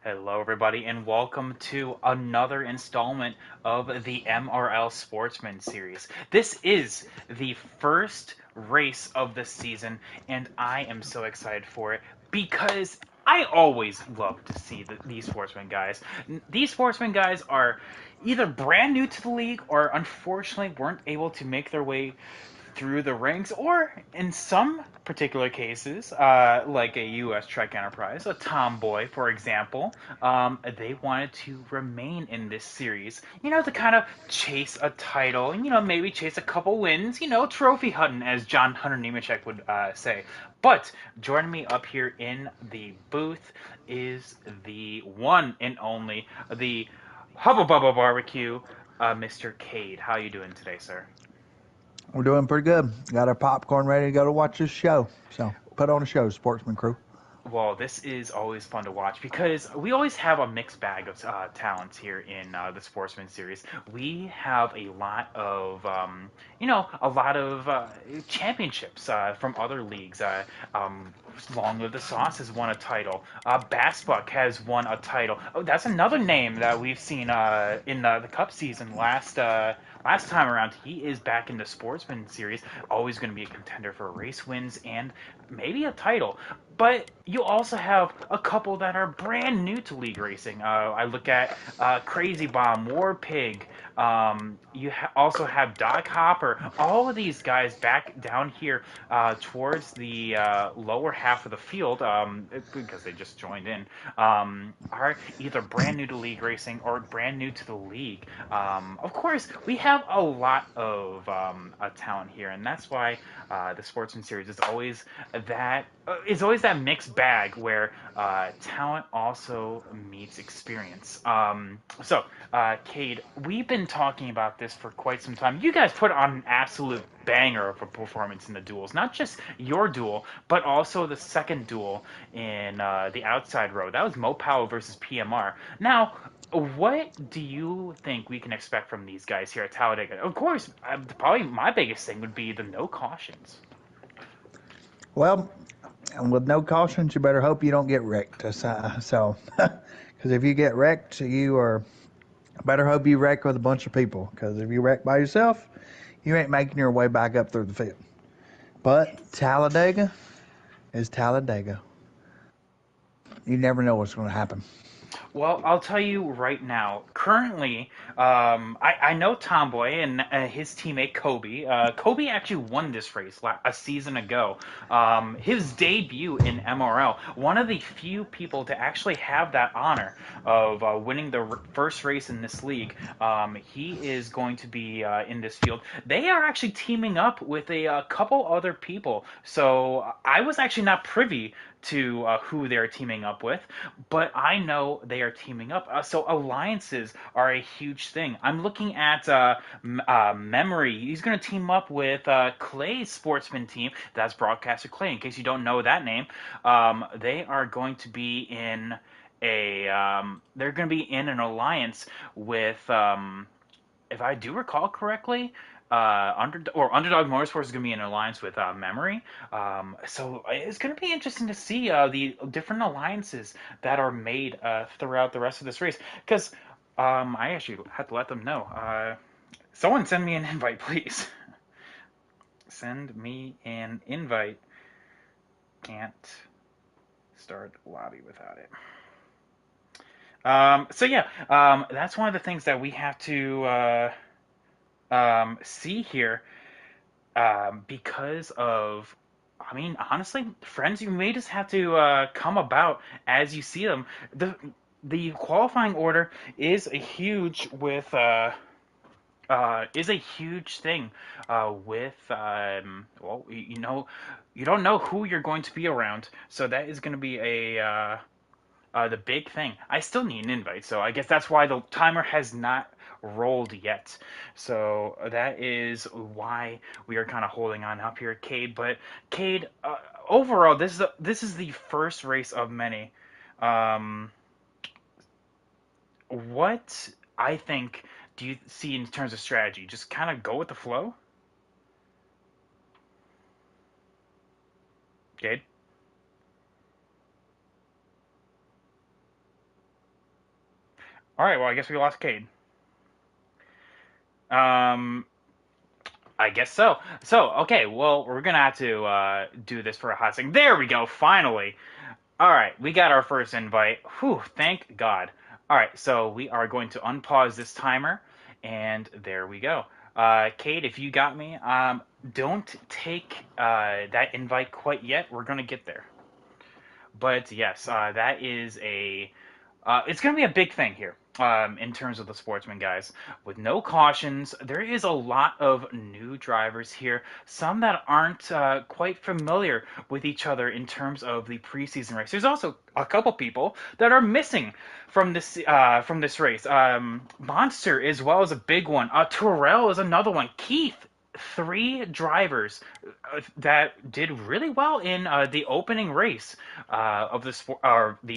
Hello, everybody, and welcome to another installment of the MRL Sportsman series. This is the first race of the season, and I am so excited for it because I always love to see these sportsman guys. These sportsman guys are either brand new to the league or unfortunately weren't able to make their way through the ranks, or in some particular cases, like a U.S. Trek Enterprise, a Tomboy, for example, they wanted to remain in this series, to kind of chase a title, and, maybe chase a couple wins, trophy hunting, as John Hunter Nemechek would say. But joining me up here in the booth is the one and only, the Hubba Bubba Barbecue, Mr. Cade. How you doing today, sir? We're doing pretty good. Got our popcorn ready to go to watch this show. So put on a show, Sportsman Crew. Well, this is always fun to watch because we always have a mixed bag of talents here in the Sportsman series. We have a lot of, championships from other leagues. Long Live the Sauce has won a title. Bassbuck has won a title. Oh, that's another name that we've seen in the Cup season last time around. He is back in the Sportsman series, always going to be a contender for race wins and maybe a title. But you also have a couple that are brand new to league racing. I look at Crazy Bomb, War Pig. Also have Doc Hopper. All of these guys back down here towards the lower half of the field, because they just joined in, are either brand new to league racing or brand new to the league. Of course, we have a lot of talent here, and that's why the Sportsman Series is always that mixed bag where talent also meets experience. Cade, we've been talking about this for quite some time. You guys put on an absolute banger of a performance in the duels, not just your duel, but also the second duel in the outside road. That was Mopao versus PMR. Now, what do you think we can expect from these guys here at Talladega? Of course, probably my biggest thing would be the no cautions. Well, with no cautions, you better hope you don't get wrecked. Because if you get wrecked, you are better hope you wreck with a bunch of people. Because if you wreck by yourself, you ain't making your way back up through the field. But Talladega is Talladega. You never know what's going to happen. Well, I'll tell you right now. Currently, I know Tomboy and his teammate Kobe. Kobe actually won this race a season ago. His debut in MRL. One of the few people to actually have that honor of winning the first race in this league. He is going to be in this field. They are actually teaming up with a couple other people. So I was actually not privy to who they're teaming up with, but I know they are teaming up. So alliances are a huge thing. I'm looking at Memory. He's going to team up with Clay's Sportsman team. That's Broadcaster Clay. In case you don't know that name, they are going to be in they're going to be in an alliance with if I do recall correctly, Underdog Motorsports is going to be in alliance with Memory. So it's going to be interesting to see the different alliances that are made throughout the rest of this race. Because I actually had to let them know. Someone send me an invite, please. Send me an invite. Can't start the lobby without it. That's one of the things that we have to see here because of, I mean, honestly, friends, you may just have to come about as you see them. The qualifying order is a huge is a huge thing with you don't know who you're going to be around, so that is going to be the big thing. I still need an invite, so I guess that's why the timer has not rolled yet. So that is why we are kind of holding on up here, Cade. But Cade, overall, this is the first race of many. Um, what I think do you see in terms of strategy? Just kind of go with the flow, Cade. All right, well, I guess we lost Cade. Um, I guess so. So, okay, well, we're gonna have to do this for a hot second. There we go, finally. All right, we got our first invite. Whew, thank God. All right, so we are going to unpause this timer, and there we go. Kate, if you got me, don't take that invite quite yet. We're gonna get there. But yes, that is a. It's going to be a big thing here in terms of the Sportsman guys. With no cautions, there is a lot of new drivers here. Some that aren't quite familiar with each other in terms of the preseason race. There's also a couple people that are missing from this race. Monster as well as a big one. Terrell is another one. Keith, three drivers that did really well in the opening race of the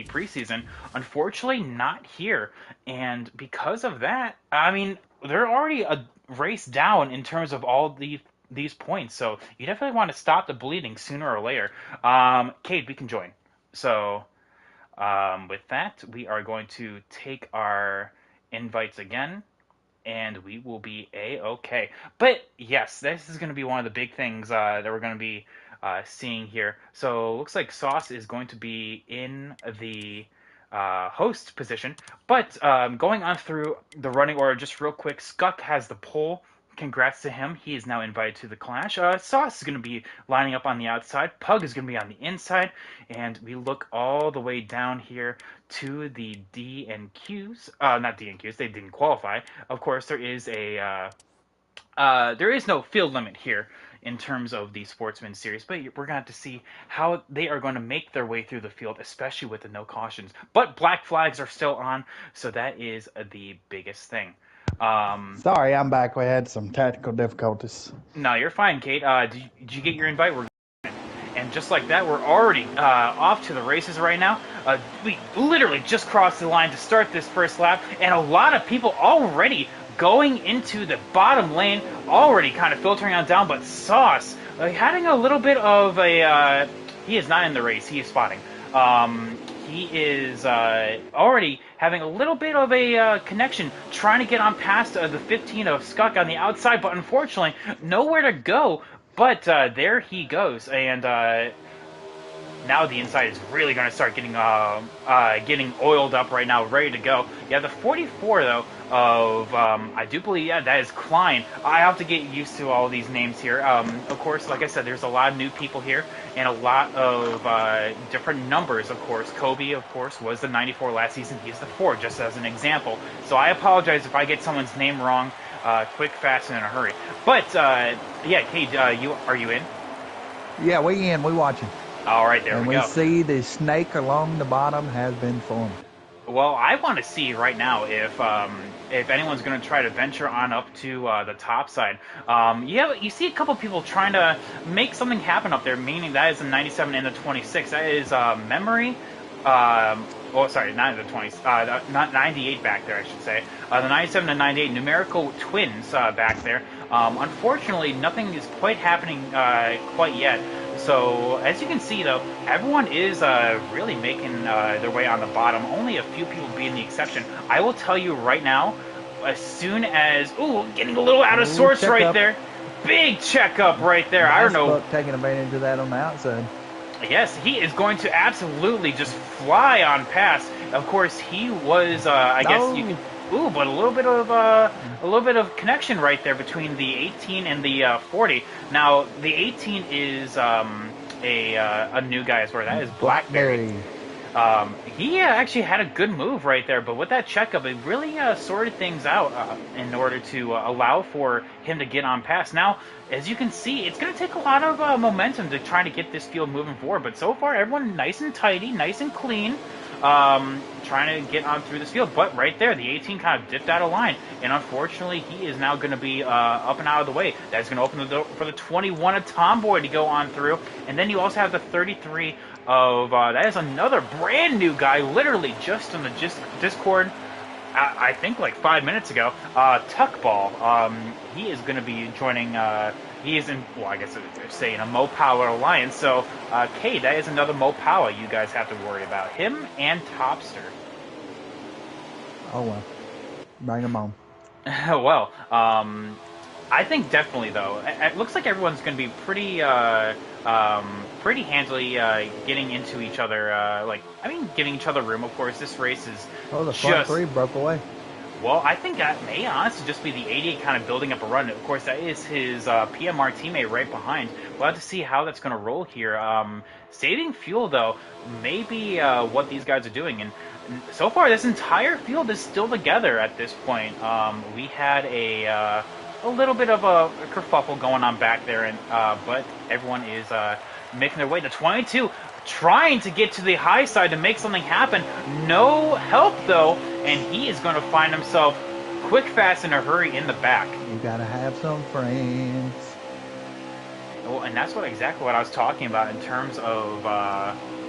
preseason. Unfortunately, not here, and because of that, I mean, they're already a race down in terms of all these points. So you definitely want to stop the bleeding sooner or later. Cade, we can join. So with that, we are going to take our invites again and we will be a-okay. But yes, this is going to be one of the big things that we're going to be seeing here. So it looks like Sauce is going to be in the host position. But going on through the running order just real quick, Skuck has the pole. Congrats to him. He is now invited to the clash. Sauce is going to be lining up on the outside. Pug is going to be on the inside. And we look all the way down here to the D and Qs. Not D and Qs. They didn't qualify. Of course, there is no field limit here in terms of the Sportsman series, but we're going to have to see how they are going to make their way through the field, especially with the no cautions. But black flags are still on, so that is the biggest thing. Sorry, I'm back. We had some technical difficulties. No, you're fine, Kate. Did you get your invite? And just like that, we're already off to the races right now. We literally just crossed the line to start this first lap, and a lot of people already going into the bottom lane, already kind of filtering on down, but Sauce having a little bit of a... he is not in the race, he is spotting. He is already having a little bit of a connection, trying to get on past the 15 of Skuck on the outside, but unfortunately, nowhere to go. But there he goes, and now the inside is really going to start getting oiled up right now, ready to go. Yeah, the 44 though of I do believe that is Klein. I have to get used to all these names here. Of course, like I said, there's a lot of new people here and a lot of different numbers. Of course, Kobe, of course, was the 94 last season. He's the 4, just as an example. So I apologize if I get someone's name wrong. Quick, fast, and in a hurry. But yeah, Kate, are you in? Yeah, we in. We watching. All right, there we go. And we see the snake along the bottom has been formed. Well, I want to see right now if anyone's going to try to venture on up to the top side. You see a couple people trying to make something happen up there, meaning that is the 97 and the 26. That is Memory. Sorry, not the 20s. Not 98 back there, I should say. The 97 and 98 numerical twins back there. Unfortunately, nothing is quite happening quite yet. So, as you can see, though, everyone is really making their way on the bottom. Only a few people being the exception. I will tell you right now, as soon as... Ooh, getting a little out of sorts right there. Big checkup right there. I don't know. Taking advantage of that on the outside. Yes, he is going to absolutely just fly on past. Of course, he was, I guess you could... Ooh, but a little bit of connection right there between the 18 and the 40. Now, the 18 is a new guy as well. That is Blackberry. He actually had a good move right there, but with that checkup, it really sorted things out in order to allow for him to get on past. Now, as you can see, it's going to take a lot of momentum to try to get this field moving forward, but so far, everyone nice and tidy, nice and clean. Trying to get on through this field, but right there, the 18 kind of dipped out of line, and unfortunately, he is now going to be up and out of the way. That's going to open the door for the 21 of Tomboy to go on through, and then you also have the 33 of, that is another brand new guy, literally just on the Discord, I think like 5 minutes ago, Tuckball. He is going to be joining, he is in, well, I guess they're saying a Mopower alliance, so, Kate, that is another Mopower you guys have to worry about. Him and Topster. Oh well, bring them on. Well, I think definitely though. It looks like everyone's going to be pretty handily getting into each other. Giving each other room. Of course, this race is Oh, the front just three broke away. well. I think that may honestly just be the 88 kind of building up a run. Of course, that is his PMR teammate right behind. We'll have to see how that's going to roll here. Saving fuel though, maybe what these guys are doing and. So far, this entire field is still together at this point. We had a little bit of a kerfuffle going on back there, and but everyone is making their way to 22, trying to get to the high side to make something happen. No help though, and he is going to find himself quick, fast, in a hurry in the back. You gotta have some friends. Well, and that's exactly what I was talking about in terms of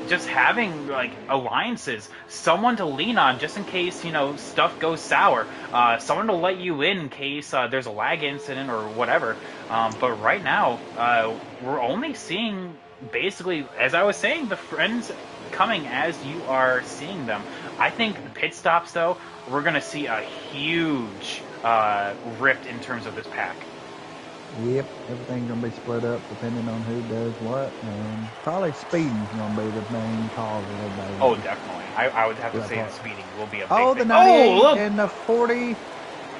just having like alliances, someone to lean on just in case stuff goes sour, someone to let you in case there's a lag incident or whatever. But right now, we're only seeing basically, as I was saying, the friends coming as you are seeing them. I think the pit stops though, we're gonna see a huge rift in terms of this pack. Yep, everything's gonna be split up depending on who does what, and probably speeding's gonna be the main cause of everybody. Oh, definitely. I would have to say the speeding will be a big the thing. 98 and the 40.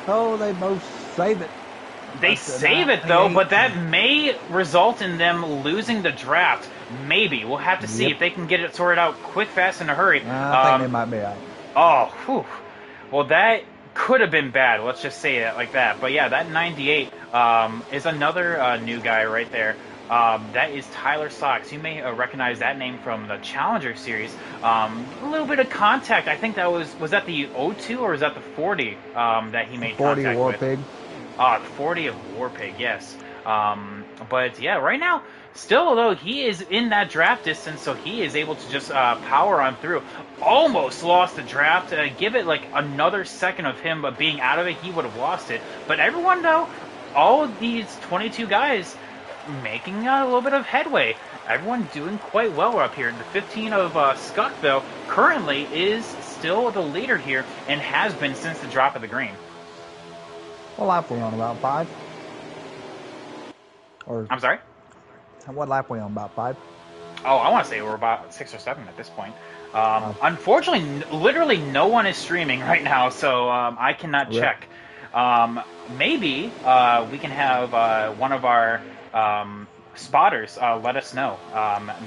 Oh, they both save it. They save it though, but that may result in them losing the draft. Maybe we'll have to see if they can get it sorted out quick, fast, in a hurry. I think they might be out. Oh, whew. Well, that could have been bad. Let's just say it like that. But yeah, that 98 is another new guy right there. That is Tyler Sox. You may recognize that name from the Challenger Series. A little bit of contact. I think that was that the 02 or was that the 40 that he made 40 contact War with? Pig. 40 of War Pig, yes. But yeah, right now, still though, he is in that draft distance, so he is able to just power on through. Almost lost the draft. Give it like another second of him being out of it, he would have lost it. But everyone though, all of these 22 guys making a little bit of headway. Everyone doing quite well up here. The 15 of Scuck though currently is still the leader here and has been since the drop of the green. What lap we on? About 5? Or I'm sorry? What lap we on? About 5? Oh, I want to say we're about 6 or 7 at this point. Unfortunately, literally no one is streaming right now, so I cannot check. Maybe we can have one of our spotters let us know.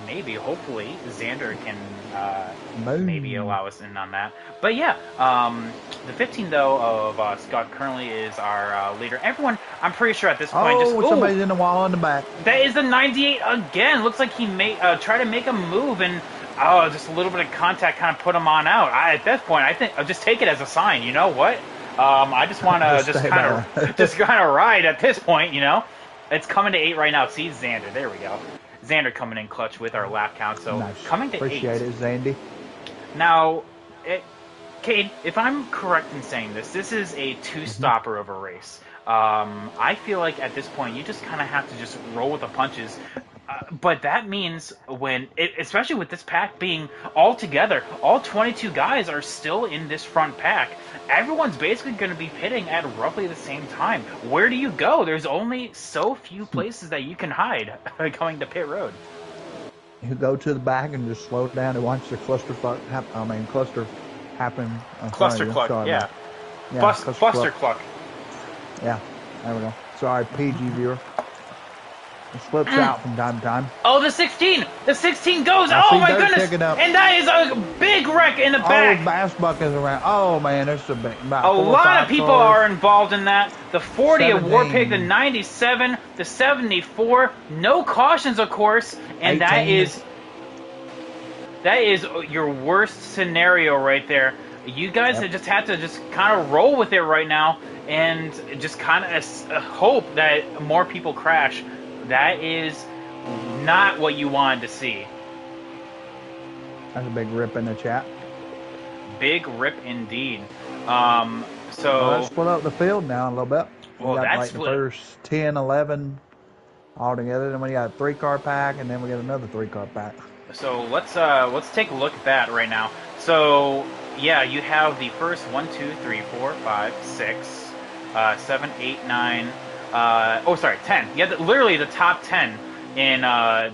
Maybe, hopefully, Xander can maybe allow us in on that. But yeah, the 15 though of Scott currently is our leader. Everyone, I'm pretty sure at this point, somebody's in the wall in the back. That is the 98 again. Looks like he may try to make a move and just a little bit of contact kind of put him on out. At this point, I think I'll just take it as a sign. You know what? I just want to just kind of ride at this point. It's coming to 8 right now. See Xander. There we go. Xander coming in clutch with our lap count. So nice. Coming to 8. Appreciate it, Zandy. Now, Cade, if I'm correct in saying this is a two-stopper of a race. I feel like at this point you just kind of have to just roll with the punches. But that means especially with this pack being all together, all 22 guys are still in this front pack. Everyone's basically going to be pitting at roughly the same time. Where do you go? There's only so few places that you can hide going to pit road. You go to the back and just slow it down and watch the cluster happen. Cluster cluck, yeah. Cluster cluck. Yeah, there we go. Sorry, PG viewer. It slips out from time to time. Oh, the 16! The 16 goes! Oh my goodness! And that is a big wreck in the back! Oh, bass buckets around. Oh man, there's a big. A lot of people are involved in that. The 40 of War Pig, the 97, the 74. No cautions, of course. And 18. That is your worst scenario right there. You guys just have to just kind of roll with it right now and just kind of hope that more people crash. That is not what you wanted to see. That's a big rip in the chat. Big rip indeed. Let's split up the field now a little bit. Well, got that's the first 10, 11 all together. Then we got a 3-car pack, and then we got another 3-car pack. So let's take a look at that right now. So yeah, you have the first 1, 2, 3, 4, 5, 6, 7, 8, 9. Oh, sorry, 10. Yeah, literally the top 10 in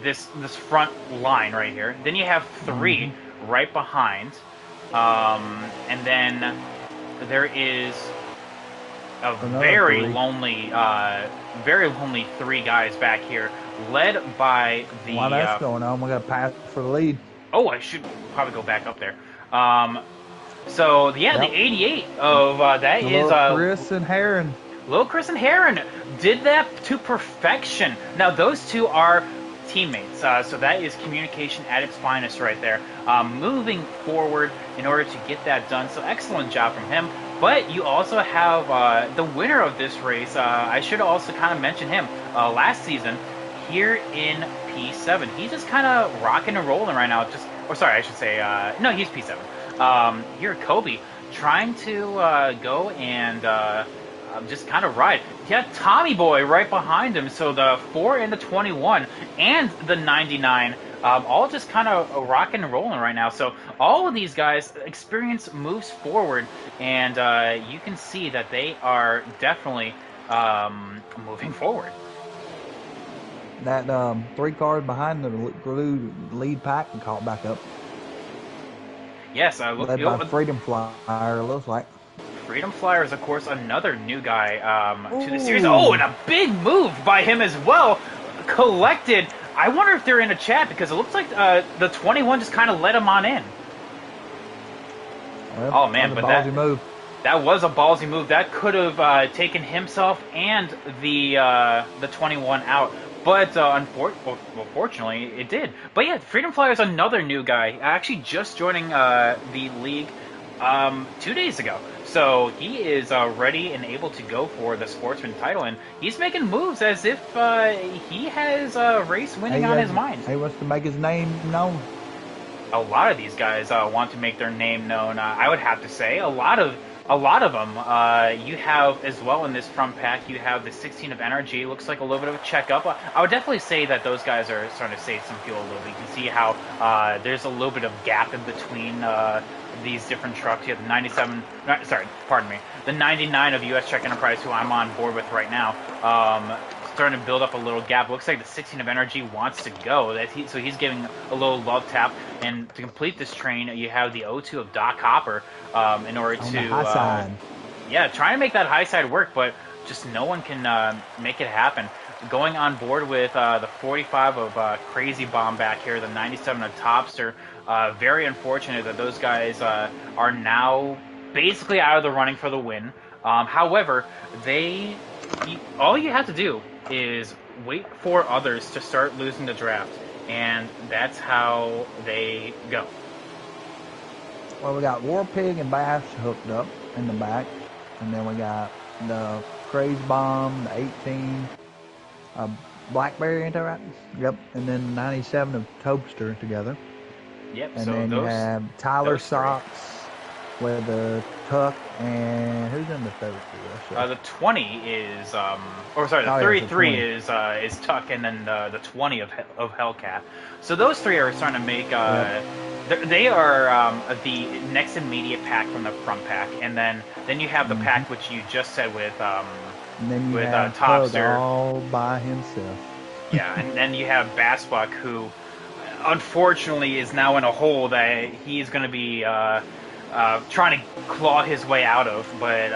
this front line right here. Then you have 3 right behind, and then there is a Another 3. very lonely 3 guys back here, led by the. While that's going on, we got to pass for the lead. Oh, I should probably go back up there. So yeah, Yep. the 88 of that is Chris and Heron. Little Chris and Heron did that to perfection. Now those two are teammates, so that is communication at its finest right there. Moving forward in order to get that done. So excellent job from him. But you also have the winner of this race. I should also kind of mention him last season here in P7. He's just kind of rocking and rolling right now. I should say, no, he's P7. Here, Kobe, trying to go and just kind of ride. Yeah, Tommy Boy right behind him. So the 4 and the 21 and the 99, all just kind of rocking and rolling right now. So all of these guys, experience moves forward, and you can see that they are definitely moving forward. That 3 cars behind the lead pack and caught back up. Yes, I look led by Freedom Flyer, it looks like. Freedom Flyer is, of course, another new guy to the series. Oh, and a big move by him as well. Collected. I wonder if they're in a chat, because it looks like the 21 just kind of let him on in. Well, oh, man, but move. That was a ballsy move. That could have taken himself and the 21 out. But unfortunately, it did. But yeah, Freedom Flyer is another new guy, actually just joining the league 2 days ago. So he is ready and able to go for the Sportsman title, and he's making moves as if he has race winning on his mind. He wants to make his name known. A lot of these guys want to make their name known. I would have to say a lot of them. You have as well in this front pack. You have the 16 of NRG. Looks like a little bit of a checkup. I would definitely say that those guys are starting to save some fuel a little bit. You can see how there's a little bit of gap in between these different trucks. You have the 97. The 99 of US Czech Enterprise, who I'm on board with right now. Starting to build up a little gap. Looks like the 16 of Energy wants to go. So he's giving a little love tap. And to complete this train, you have the O2 of Doc Hopper in order on to... the high side. Yeah, trying to make that high side work, but just no one can make it happen. Going on board with the 45 of Crazy Bomb back here, the 97 of Topster. Very unfortunate that those guys are now basically out of the running for the win. However, all you have to do is wait for others to start losing the draft, and that's how they go. Well, we got War Pig and Bass hooked up in the back, and then we got the Crazy Bomb, the 18, Blackberry, ain't that right? Yep, and then the 97 of Toaster together. Yep. And so then you have Tyler Socks with the Tuck, and who's in the 33? The 20 is, the 33 is Tuck, and then the 20 of Hellcat. So those 3 are starting to make, they are the next immediate pack from the front pack, and then you have the pack which you just said with and then you have Topster all by himself. Yeah, and then you have Bassbuck, who unfortunately is now in a hole that he's going to be trying to claw his way out of, but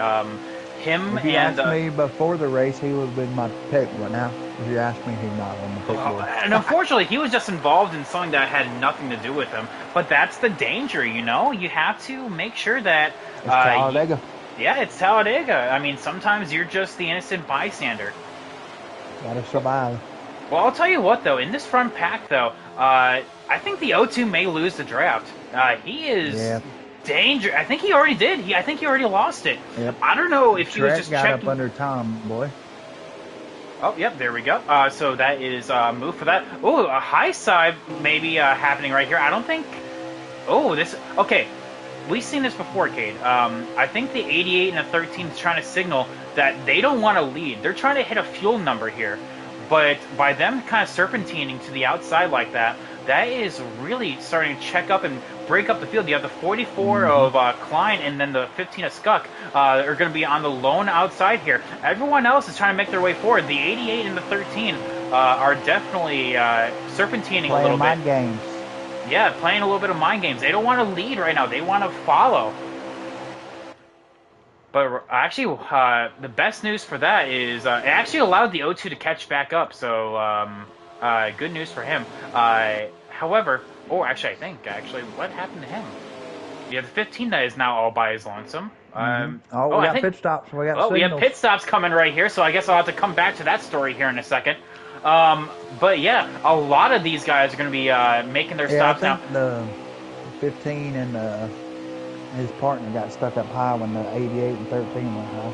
him if you and asked me before the race, he would have been my pick, but now if you ask me, he's not on the pick board. And unfortunately, he was just involved in something that had nothing to do with him. But that's the danger, you know. You have to make sure that it's Talladega. It's Talladega. I mean, sometimes you're just the innocent bystander. Gotta survive. Well, I'll tell you what, though. In this front pack, though, I think the O2 may lose the draft. He is danger. I think he already did. I think he already lost it. Yep. I don't know if he was just got checking. up under Tom, boy. Oh, yep, there we go. So that is a move for that. Oh, a high side maybe happening right here. I don't think... Oh, this... Okay, we've seen this before, Cade. I think the 88 and the 13 is trying to signal that they don't want to lead. They're trying to hit a fuel number here. But by them kind of serpentining to the outside like that, that is really starting to check up and break up the field. You have the 44 Mm-hmm. of Klein and then the 15 of Skuck are going to be on the lone outside here. Everyone else is trying to make their way forward. The 88 and the 13 are definitely serpentining a little Playing bit. mind games. Yeah, playing a little bit of mind games. They don't want to lead right now. They want to follow. But actually, the best news for that is it actually allowed the O2 to catch back up. So good news for him. However, actually, I think what happened to him? Yeah, the 15 that is now all by his lonesome. Oh, we got pit stops. We got we have signals. pit stops coming right here. So I guess I'll have to come back to that story here in a second. But yeah, a lot of these guys are going to be making their stops I now. think the 15 and his partner got stuck up high when the 88 and 13 went high.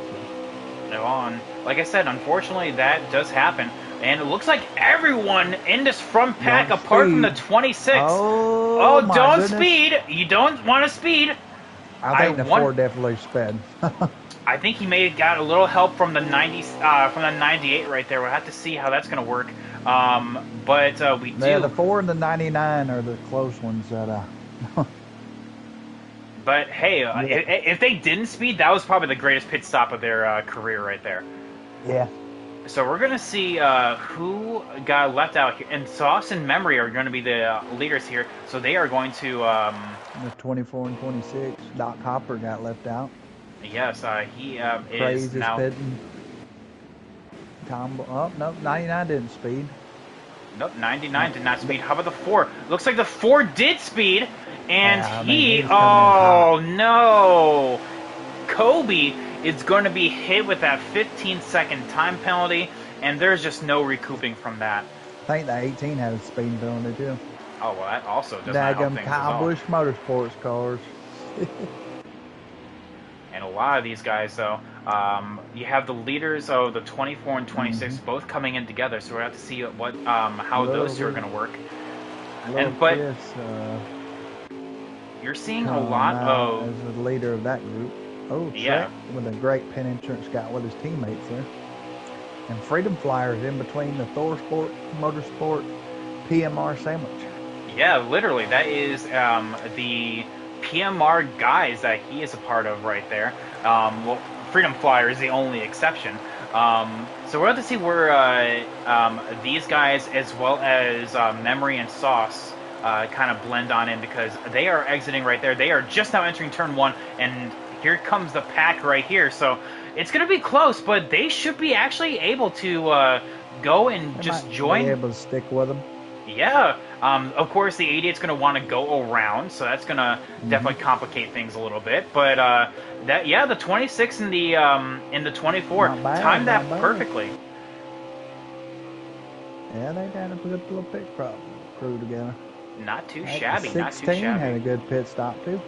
So. Like I said, unfortunately, that does happen. And it looks like everyone in this front pack, apart from the 26. Oh, don't goodness. speed. You don't want to speed. I think the 4 definitely sped. I think he may have got a little help from the 90, from the 98 right there. We'll have to see how that's going to work. But we do. Yeah, the 4 and the 99 are the close ones that. But hey, if they didn't speed, that was probably the greatest pit stop of their career right there. Yeah. So we're going to see who got left out here. And Sauce and Memory are going to be the leaders here. So they are going to... the 24 and 26. Doc Hopper got left out. Yes, he Praise is now... pitting. Nope, 99 didn't speed. Nope, 99 did not speed. How about the 4? Looks like the 4 did speed. And oh no! Kobe is going to be hit with that 15-second time penalty, and there's just no recouping from that. I think the 18 had a speeding penalty too. Oh, well, that also does not help things Kyle Busch Motorsports cars. And a lot of these guys, though, you have the leaders of the 24 and 26 both coming in together, so we're going to have to see what how those two are going to work. But you're seeing a lot of... as the leader of that group. Oh, yeah. With a great pin insurance guy with his teammates there. And Freedom Flyers in between the Thor Sport Motorsport PMR sandwich. Yeah, literally. That is the PMR guys that he is a part of right there. Well, Freedom Flyer is the only exception. So we'll have to see where these guys, as well as Memory and Sauce, kind of blend on in, because they are exiting right there. They are just now entering turn 1, and here comes the pack right here. So it's going to be close, but they should be actually able to go and just join. Be able to stick with them. Yeah. Of course, the 88's going to want to go around, so that's going to definitely complicate things a little bit. But the 26 and the 24 timed that perfectly. Yeah, they got a good little pit crew together. Not too shabby. 16 had a good pit stop too.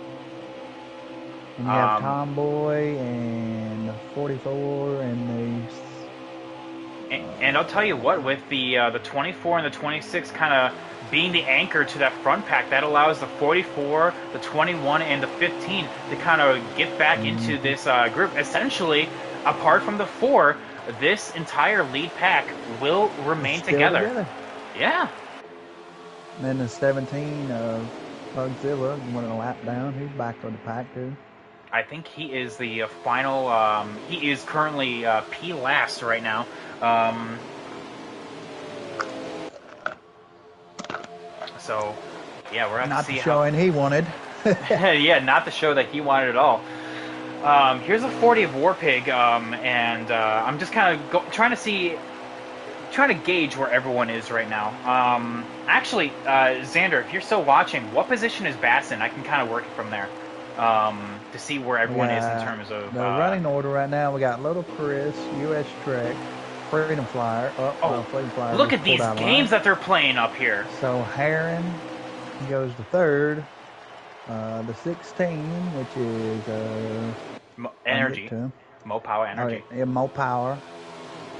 And you have Tomboy and the 44 and the. And I'll tell you what, with the 24 and the 26 kind of being the anchor to that front pack, that allows the 44, the 21, and the 15 to kind of get back into this group. Essentially, apart from the 4, this entire lead pack will remain together. Yeah. And then the 17 of Pugzilla went a lap down. He's back on the pack too. I think he is the final. He is currently P last right now. So, yeah, we're going to not see the showing he wanted. Yeah, not the show that he wanted at all. Here's a 40 of Warpig, and I'm just kind of trying to gauge where everyone is right now. Actually, Xander, if you're still watching, what position is Bass in? I can kind of work it from there to see where everyone is in terms of... The running order right now, we got Little Chris, U.S. Trek, Freedom Flyer. Freedom Flyer. Look at these games that they're playing up here. So Heron goes to 3rd. The 16, which is... Energy. Mo Power Energy. Yeah, Mo Power.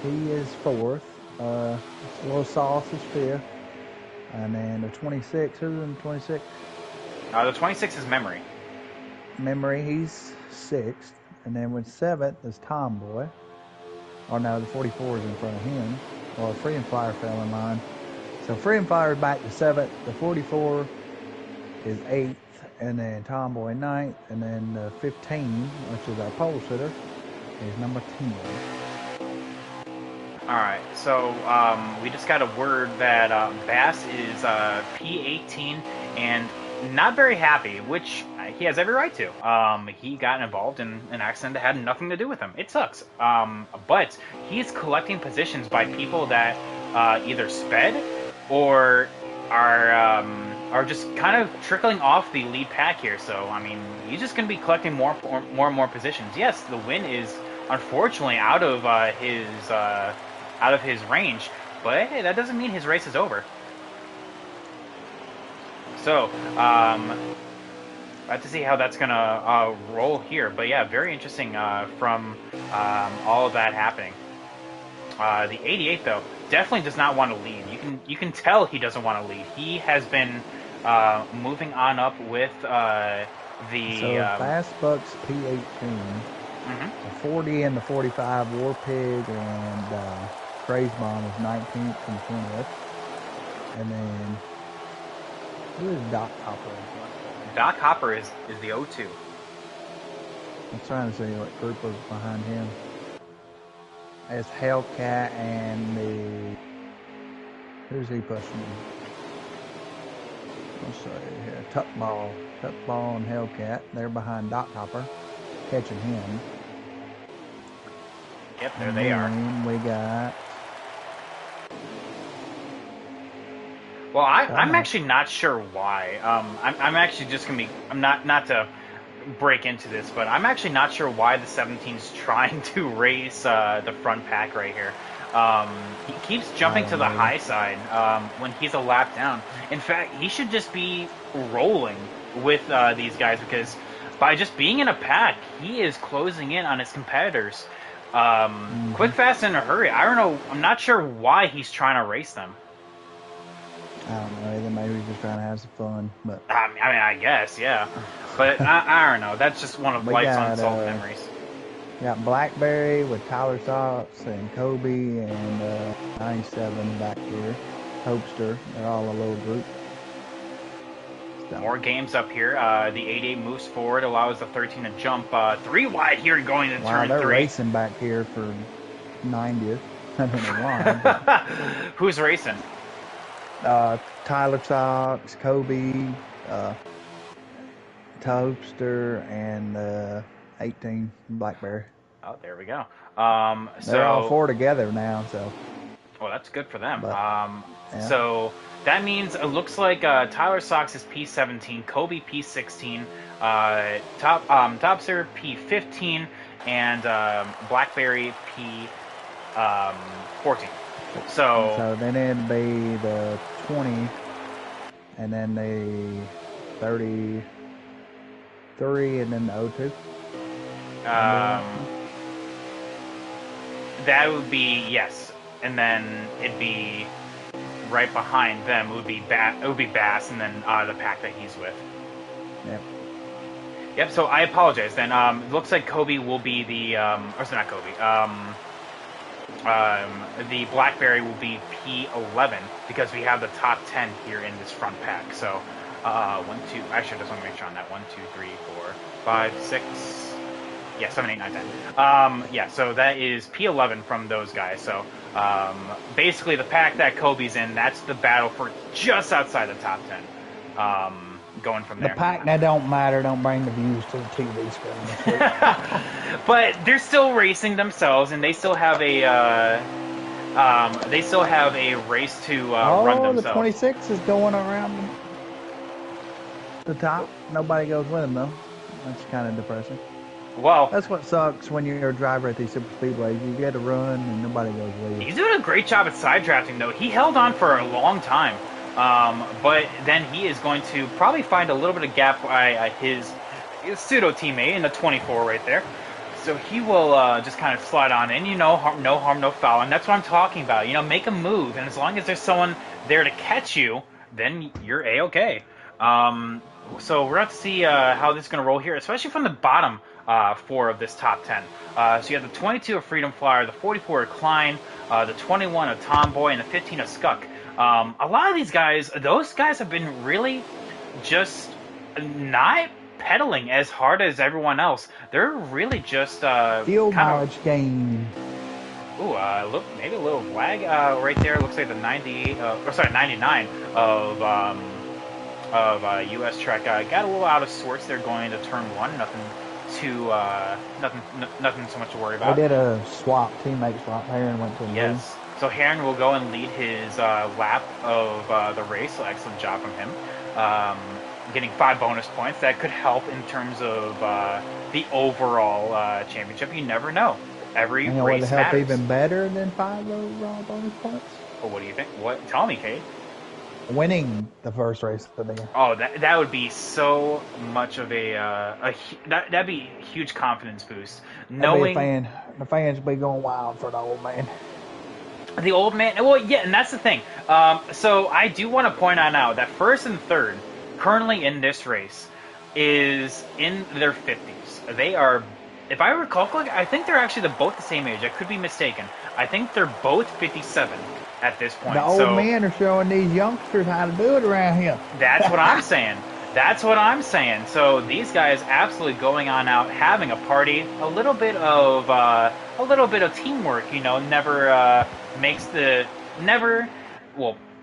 He is 4th. Little Sauce is 5th. And then the 26, who's in the 26? The 26 is Memory. Memory, he's 6th. And then with 7th is Tomboy. Or no, the 44 is in front of him. Well, Freedom Flyer fell in line. So Freedom Flyer is back to 7th. The 44 is 8th. And then Tomboy 9th. And then the 15, which is our pole sitter, is number 10. All right, so we just got a word that Bass is P18 and not very happy, which he has every right to. He got involved in an accident that had nothing to do with him. It sucks. But he's collecting positions by people that either sped or are just kind of trickling off the lead pack here. So I mean, he's just going to be collecting more and more positions. Yes, the win is unfortunately out of his range, but hey, that doesn't mean his race is over. So, have to see how that's gonna roll here. But yeah, very interesting from all of that happening. The 88 though definitely does not want to lead. You can tell he doesn't want to lead. He has been moving on up with the. So Fast Bucks P18, the 40 and the 45 War Pig and Craze Bomb is 19th and 20th, and then who is Doc Hopper? Doc Hopper is the O2. I'm trying to see what group was behind him. It's Hellcat and the... Who's he pushing? Let's see here. Tuckball and Hellcat. They're behind Doc Hopper, catching him. Yep, there they are. We got... Well, I'm actually not sure why. I'm actually just gonna be. I'm not to break into this, but I'm actually not sure why the 17's trying to race the front pack right here. He keeps jumping to the high side when he's a lap down. In fact, he should just be rolling with these guys because by just being in a pack, he is closing in on his competitors. Quick, fast, in a hurry. I don't know. I'm not sure why he's trying to race them. I don't know either. Maybe he's just trying to have some fun. But I mean, I guess, yeah. But I don't know. That's just one of life's unsolved memories. We got Blackberry with Tyler Sox and Kobe and 97 back here. Hopester. They're all a little group. More games up here. The 88 moves forward, allows the 13 to jump 3 wide here going into turn 3. They're racing back here for 90th. I don't know why. But... Who's racing? Tyler Sox, Kobe, Toaster, and 18 Blackberry. Oh, there we go. They're all 4 together now, so. Well, that's good for them. But, yeah. So that means it looks like Tyler Sox is P17, Kobe P16, Topster P15, and Blackberry P14. So then it'd be the 20, and then the 33, and then the 02. That would be, yes, and then it'd be right behind them. It would be Bass, and then the pack that he's with. Yep. Yep. So I apologize. Then it looks like Kobe will be the or sorry, not Kobe. The Blackberry will be P11 because we have the top 10 here in this front pack. So 1, 2. Actually, I just want to make sure on that. 1, 2, 3, 4, 5, 6. Yeah, 7, 8, 9, 10. Yeah, so that is P11 from those guys. So basically, the pack that Kobe's in, that's the battle for just outside the top 10. Going from there. The pack that don't matter, don't bring the views to the TV screen. But they're still racing themselves, and they still have a race to run themselves. The 26 is going around the top. Nobody goes with him though. That's kind of depressing. Well, that's what sucks when you're a driver at these super speedways. You get a run and nobody goes with you. He's doing a great job at side drafting though. He held on for a long time. But then he is going to probably find a little bit of gap by his pseudo teammate in the 24 right there. So he will just kind of slide on in, no harm, no foul. And that's what I'm talking about. Make a move. And as long as there's someone there to catch you, then you're A-okay. So we're going to see how this is going to roll here, especially from the bottom 4 of this top 10. So you have the 22 of Freedom Flyer, the 44 of Klein, the 21 of Tomboy, and the 15 of Skuck. A lot of these guys, those guys have been really just not pedaling as hard as everyone else. They're really just Fuel kind of. mileage gain. Ooh, look, maybe a little lag right there. Looks like the 98, or sorry, 99 of U.S. Trek got a little out of sorts there going to turn one. Nothing too, nothing so much to worry about. I did a swap, teammate swap. Heron went to the lead. Yes. So Heron will go and lead his lap of the race. So excellent job from him. Getting 5 bonus points. That could help in terms of the overall championship. You never know. Every You know race what would help matters. even better than 5 overall bonus points? Oh, what do you think? What? Tell me, Cade. Winning the first race of the year. Oh, that would be so much of that'd be a huge confidence boost. Knowing The fans would be going wild for the old man. the old man. Well, yeah, and that's the thing. So I do want to point out now that first and third, currently in this race, is in their 50s. They are, if I recall, I think they're actually both the same age. I could be mistaken. I think they're both 57 at this point. The old men are showing these youngsters how to do it around here. That's what I'm saying. That's what I'm saying. So these guys absolutely going on out, having a party, a little bit of teamwork. You know,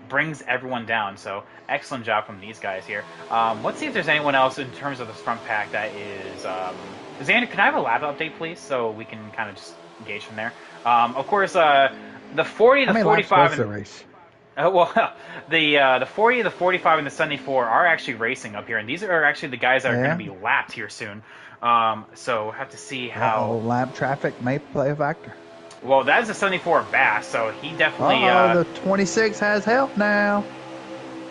brings everyone down. So excellent job from these guys here. Let's see if there's anyone else in terms of the front pack that is. Xander, can I have a lap update, please, so we can kind of just gauge from there? Of course, the 40, the 45, the race. The 40, the 45, and the 74 are actually racing up here, and these are actually the guys that are going to be lapped here soon. So we'll have to see how lap traffic may play a factor. Well, that's the 74 Bass, so he definitely. The 26 has help now.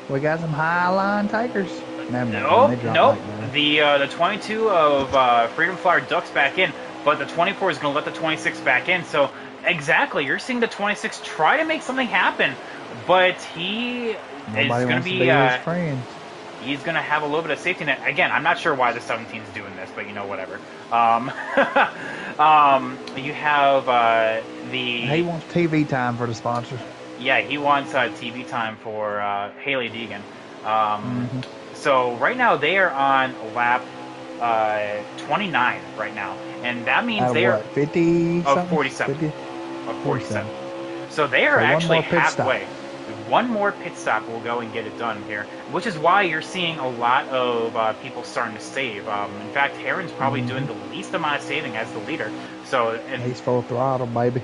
We got some high line takers. Nope. The 22 of Freedom Flyer ducks back in, but the 24 is going to let the 26 back in. So exactly, you're seeing the 26 try to make something happen, but he is going to be. He's going to have a little bit of safety net. Again, I'm not sure why the 17 is doing this, but you know, whatever. You have He wants TV time for the sponsors. Yeah, he wants TV time for Haley Deegan. So right now they are on lap 29 right now, and that means they are 50 of 47. 50? Of 47. So they are actually halfway. One more pit stop will go and get it done here, which is why you're seeing a lot of people starting to save. In fact, Heron's probably doing the least amount of saving as the leader. So he's full throttle, baby.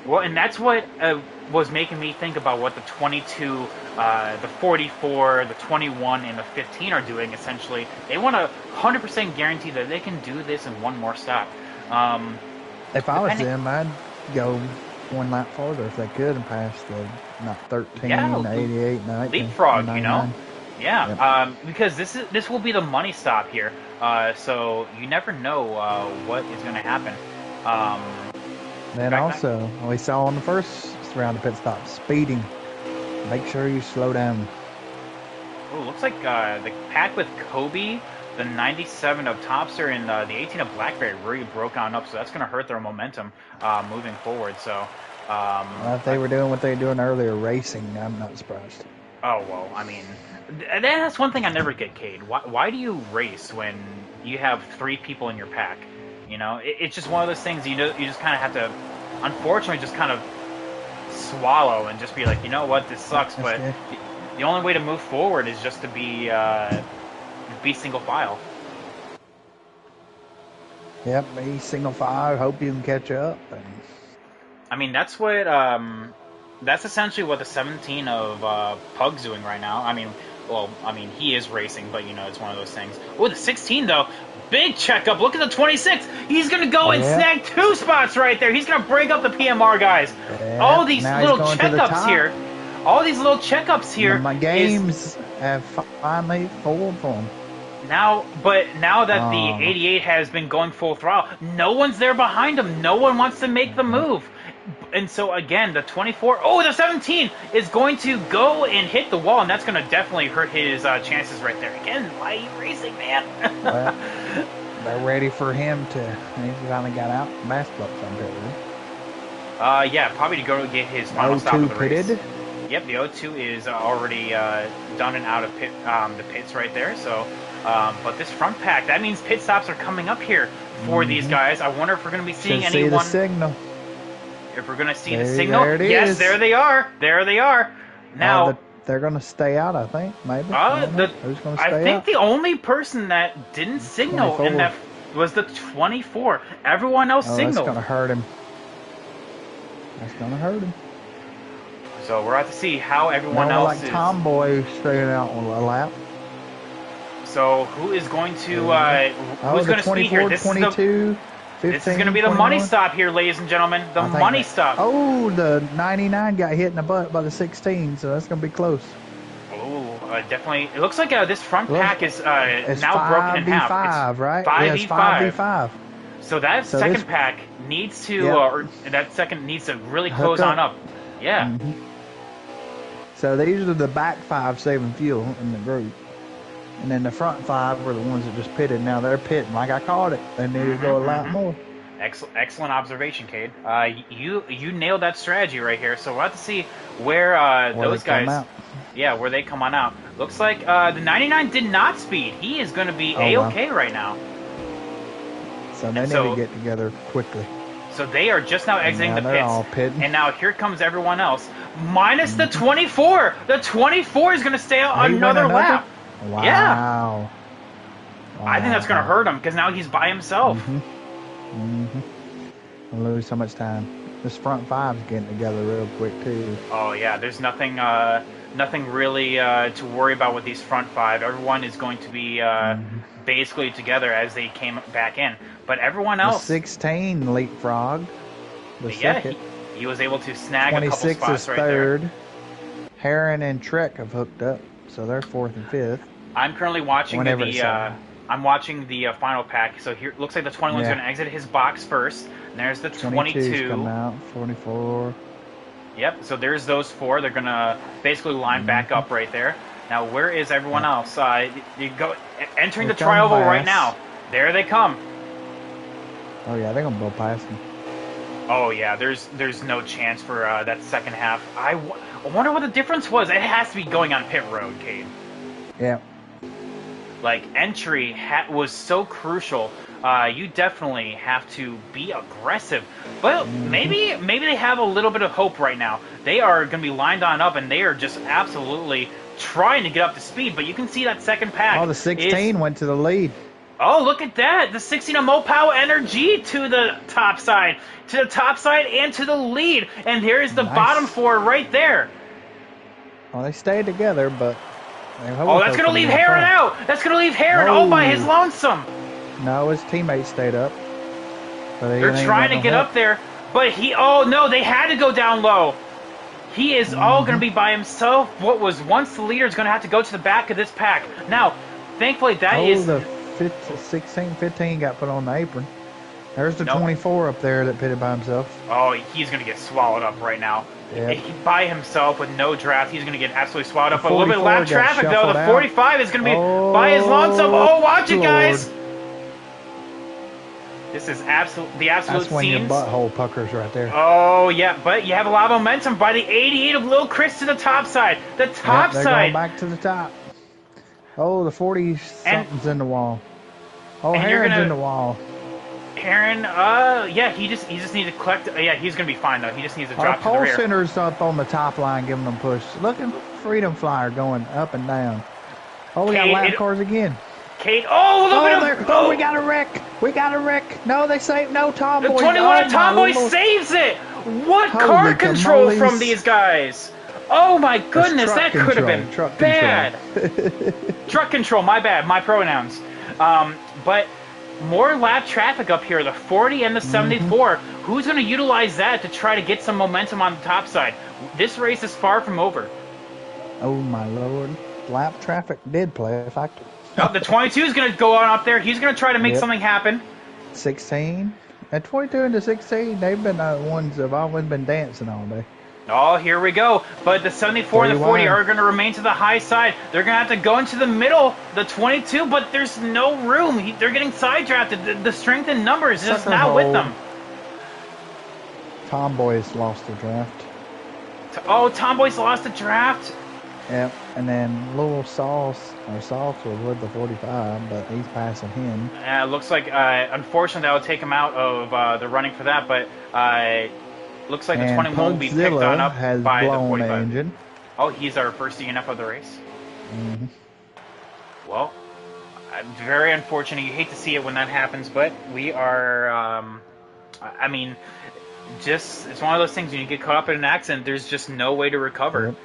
Well, and that's what was making me think about what the 22, the 44, the 21, and the 15 are doing, essentially. They want to 100% guarantee that they can do this in one more stop. If I was them, I'd go one lap farther if they could and pass the 13, 88, 19. Leapfrog, you know? Yeah, yep. Because this will be the money stop here. So you never know what is going to happen. Then also, we saw on the first round of pit stop, speeding. Make sure you slow down. Oh, looks like the pack with Kobe, the 97 of Topster, and the 18 of Blackberry really broke on up, so that's going to hurt their momentum moving forward. So, if they were doing what they were doing earlier, racing, I'm not surprised. Oh, well, I mean, that's one thing I never get, Cade. Why do you race when you have 3 people in your pack? You know, it's just one of those things you just kind of have to, unfortunately, just kind of swallow and just be like, you know what, this sucks, but the only way to move forward is just to be single file. Yep, be single file. Hope you can catch up. I mean, that's essentially what the 17 of Pug's doing right now. I mean, he is racing, but you know, it's one of those things. Oh, the 16 though. Big checkup. Look at the 26. He's going to go and snag 2 spots right there. He's going to break up the PMR guys. All these little checkups here. All these little checkups here. My games have finally fooled for him. Now that the 88 has been going full throttle, no one's there behind him. No one wants to make the move. And so, again, the 24... Oh, the 17 is going to go and hit the wall, and that's going to definitely hurt his chances right there. Again, why are you racing, man? Well, they're ready for him to... He finally got out. Basketball someday, right? Yeah, probably to go get his final stop of the race. Yep, the O2 is already done and out of the pits right there. So, but this front pack, that means pit stops are coming up here for these guys. I wonder if we're going to be seeing Should anyone. See the signal. If we're going to see the signal. There it yes, is. there they are. There they are. Now. They're going to stay out, I think, maybe. Who's going to stay I think out? the only person that didn't signal 24. in that was the 24. Everyone else signaled. That's going to hurt him. That's going to hurt him. So we're about to see how everyone else like is. Tomboy staying out on a lap. So who is going to who's going to speed here? This 22, 15, this is going to be the 21. money stop here, ladies and gentlemen. The money stop. Oh, the 99 got hit in the butt by the 16, so that's going to be close. Oh, definitely. It looks like this front pack is it's now broken in half. 5v5, right? 5v5. 5v5. So that second pack needs to, or that second needs to really close on up. Yeah. Mm-hmm. So these are the back 5 saving fuel in the group. And then the front 5 were the ones that just pitted. Now they're pitting like I called it. They need to go a lot more. Excellent observation, Cade. You nailed that strategy right here. So we'll have to see where those guys, where they come on out. Looks like the 99 did not speed. He is going to be A-okay right now. So they need to get together quickly. So they are just now exiting the pits. All pitting. And now here comes everyone else. Minus the 24. The 24 is going to stay out another lap. Wow. Yeah. I think that's going to hurt him because now he's by himself. I'll lose so much time. This front 5's getting together real quick too. Oh yeah, there's nothing really to worry about with these front 5. Everyone is going to be basically together as they came back in. But everyone else, the 16 leapfrogged. He was able to snag a couple spots right third. there. Heron and Trek have hooked up, so they're 4th and 5th. I'm currently watching I'm watching the final pack. So here, looks like the 21 is going to exit his box first. And there's the 22. Coming out, 44. Yep. So there's those 4. They're going to basically line back up right there. Now, where is everyone else? You go entering the tri-oval right now. There they come. Oh yeah, they're gonna go past him. Oh yeah, there's no chance for that second half. I wonder what the difference was. It has to be going on pit road, Cade. Yeah. Like entry was so crucial. You definitely have to be aggressive. But maybe they have a little bit of hope right now. They are going to be lined on up, and they are just absolutely trying to get up to speed. But you can see that second pack. Oh, the 16 went to the lead. Oh, look at that. The 16 of Mopow Energy to the top side. To the top side and to the lead. And here's the bottom 4 right there. Well, they stayed together, but... Oh, that's going to leave Heron out. That's going to leave Heron all by his lonesome. No, his teammates stayed up. They're trying to get up there. But oh, no, they had to go down low. He is all going to be by himself. What was once the leader is going to have to go to the back of this pack. Now, thankfully, that is... the 16, 15 got put on the apron. There's the 24 up there that pitted by himself. Oh, he's going to get swallowed up right now. Yep. By himself with no draft, he's going to get absolutely swallowed up. A little bit of lap traffic, though. The 45 is going to be by his lonesome. Oh, watch it, guys. This is the absolute That's when scenes. your butthole puckers right there. Oh, yeah, but you have a lot of momentum by the 88 of Lil Chris to the top side. The top they're side. Going back to the top. Oh, the 40-something's in the wall. Oh, Heron's in the wall. Heron, he just needs to collect. He's gonna be fine though. He just needs to drop to the rear. Our pole center's up on the top line, giving them push. Look at Freedom Flyer going up and down. Oh, we got lap cars again. Kate, oh, we got a wreck. We got a wreck. No, they saved. No, Tomboy. The 21 of Tomboy saves it. What car control from these guys? Oh my goodness, that could have been bad. Truck control, my bad, my pronouns. But more lap traffic up here, the 40 and the 74. Who's going to utilize that to try to get some momentum on the top side? This race is far from over. Oh my lord. Lap traffic did play a factor. Oh, the 22 is going to go on up there. He's going to try to make something happen. 16. At 22 and the 16, they've been the ones that have always been dancing all day. Oh, here we go. But the 74 and the 40 are going to remain to the high side. They're going to have to go into the middle, the 22, but there's no room. They're getting side drafted. The strength in numbers is just not with them. Tomboy has lost the draft. Oh, Tomboy's lost the draft. Yep, and then little Sauce was with the 45, but he's passing him. Looks like, unfortunately, that will take him out of the running for that, but looks like the 21 will be picked on up has by the blown 45. the engine. Oh, he's our first DNF of the race. Mm-hmm. Well, very unfortunate. You hate to see it when that happens, but we are, I mean, just, it's one of those things when you get caught up in an accident, there's just no way to recover. Yep.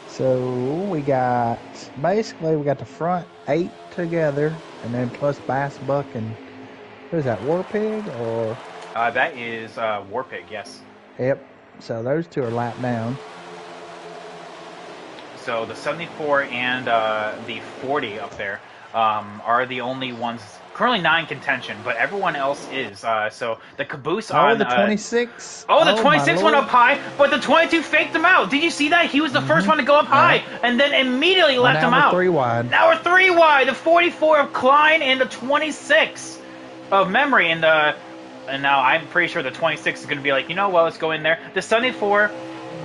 So we got the front 8 together, and then plus Bass Buck and who's that, War Pig or? That is Warpig, yes. Yep. So those 2 are lapped down. So the 74 and the 40 up there are the only ones currently not in contention, but everyone else is. So the caboose on... the 26. The 26 went up high, but the 22 faked him out. Did you see that? He was the first one to go up high, and then immediately left him out. Now we're 3 wide. Now we're 3 wide. The 44 of Klein and the 26 of Memory. And now I'm pretty sure the 26 is going to be like, let's go in there. The 74...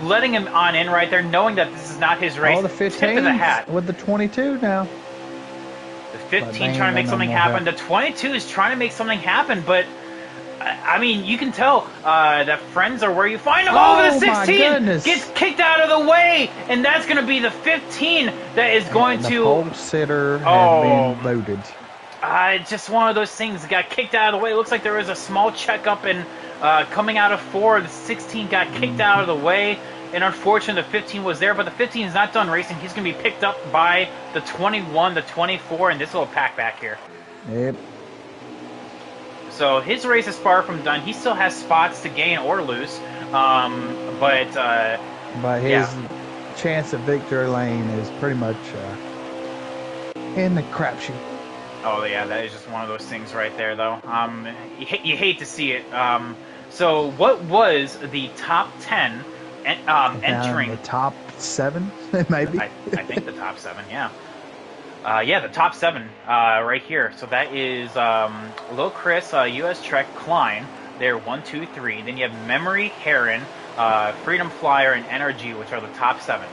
letting him on in right there, knowing that this is not his race. The 15 tip of the hat. With the 22 now. The 15 trying to make something happen. The 22 is trying to make something happen, but I mean, you can tell that friends are where you find them. The 16 gets kicked out of the way, and that's going to be the 15 that is going to. The pole sitter has been loaded. Just one of those things got kicked out of the way. It looks like there was a small checkup and. Coming out of 4, the 16 got kicked out of the way, and unfortunately the 15 was there, but the 15 is not done racing. He's going to be picked up by the 21, the 24, and this little pack back here. Yep. So his race is far from done. He still has spots to gain or lose, but his chance of victory lane is pretty much in the crapshoot. Oh yeah, that is just one of those things right there, though. You hate to see it. So what was the top 10 entering? The top 7, maybe. I think the top 7, yeah. The top 7 right here. So that is Lil Chris, US Trek, Klein. They're 1, 2, 3. Then you have Memory, Heron, Freedom Flyer, and NRG, which are the top 7.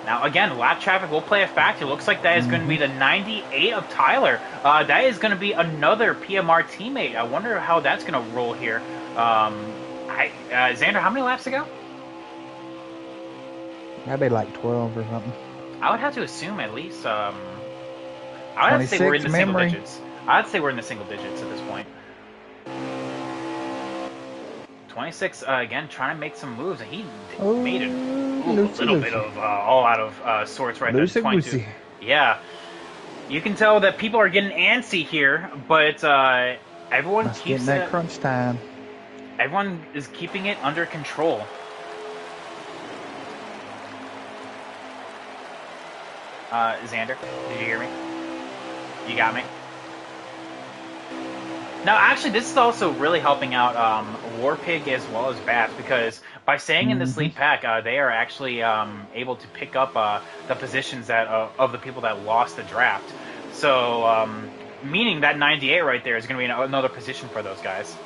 Now, again, lap traffic will play a factor. Looks like that is going to be the 98 of Tyler. That is going to be another PMR teammate. I wonder how that's going to roll here. Xander, how many laps to go? That'd be like 12 or something. I would have to assume at least... I would have to say we're in the single digits. I'd say we're in the single digits at this point. 26, again, trying to make some moves. He made it a little bit of all out of sorts right there. 22. Yeah. You can tell that people are getting antsy here, but everyone keeps that crunch time. Everyone is keeping it under control. Xander, did you hear me? You got me? Now, actually, this is also really helping out Warpig as well as Bass, because by staying in this lead pack, they are actually able to pick up the positions that of the people that lost the draft. So, meaning that 98 right there is going to be another position for those guys.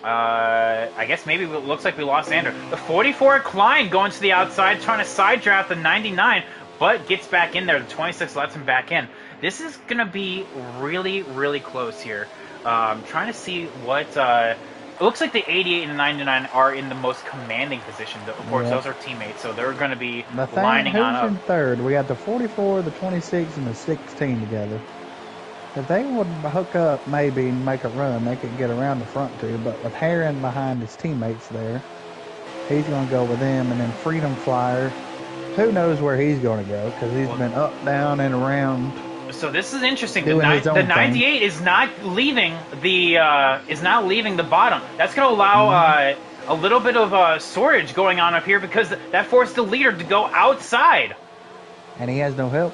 I guess maybe it looks like we lost Xander. The 44 Klein going to the outside, trying to side draft the 99, but gets back in there. The 26 lets him back in. This is going to be really, really close here. Trying to see what... it looks like the 88 and the 99 are in the most commanding position. Of course, those are teammates, so they're going to be lining on up. Who's in third? We got the 44, the 26, and the 16 together. If they would hook up maybe and make a run, they could get around the front two. But with Heron behind his teammates there, he's going to go with them. And then Freedom Flyer, who knows where he's going to go, because he's been up, down, and around. So this is interesting. The 98 is not leaving the bottom. That's going to allow a little bit of storage going on up here, because that forced the leader to go outside. And he has no help.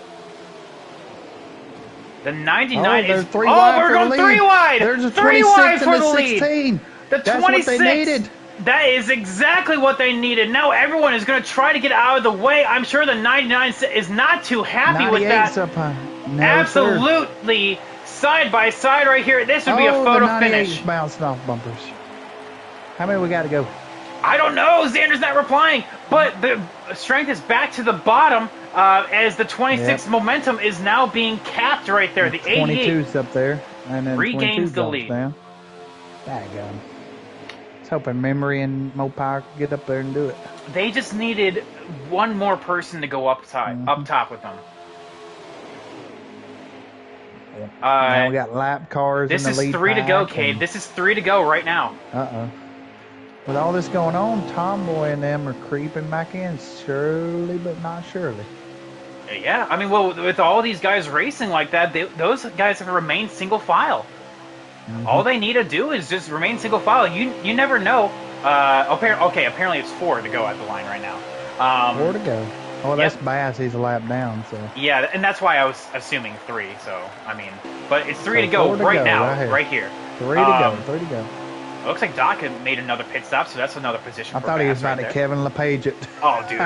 The 99 is... we're going 3 wide! There's a 3 wide for the lead! 16. The 26! That's what they needed. That is exactly what they needed. Now everyone is going to try to get out of the way. I'm sure the 99 is not too happy with that. Up high. No, absolutely sir. side by side right here. This would be a photo the finish. Bouncing off bumpers. How many we got to go? I don't know. Xander's not replying, but the strength is back to the bottom as the 26 momentum is now being capped right there. The 88 22's up there, and then regains the lead. Down. Daggone. I was hoping Memory and Mopower could get up there and do it. They just needed one more person to go up top with them. Now we got lap cars in the lead. This is 3 to go, Cade. This is 3 to go right now. With all this going on, Tomboy and them are creeping back in surely, but not surely. Yeah, I mean, well, with all these guys racing like that, those guys have remained single file. All they need to do is just remain single file. You never know. Okay, apparently it's 4 to go at the line right now. 4 to go. Oh, that's Bass. He's a lap down, so. Yeah, and that's why I was assuming 3. So I mean, but it's 3 to go right now, right here. 3 to go. 3 to go. It looks like Doc had made another pit stop, so that's another position. I thought he was about to Kevin LePage it. Oh, dude!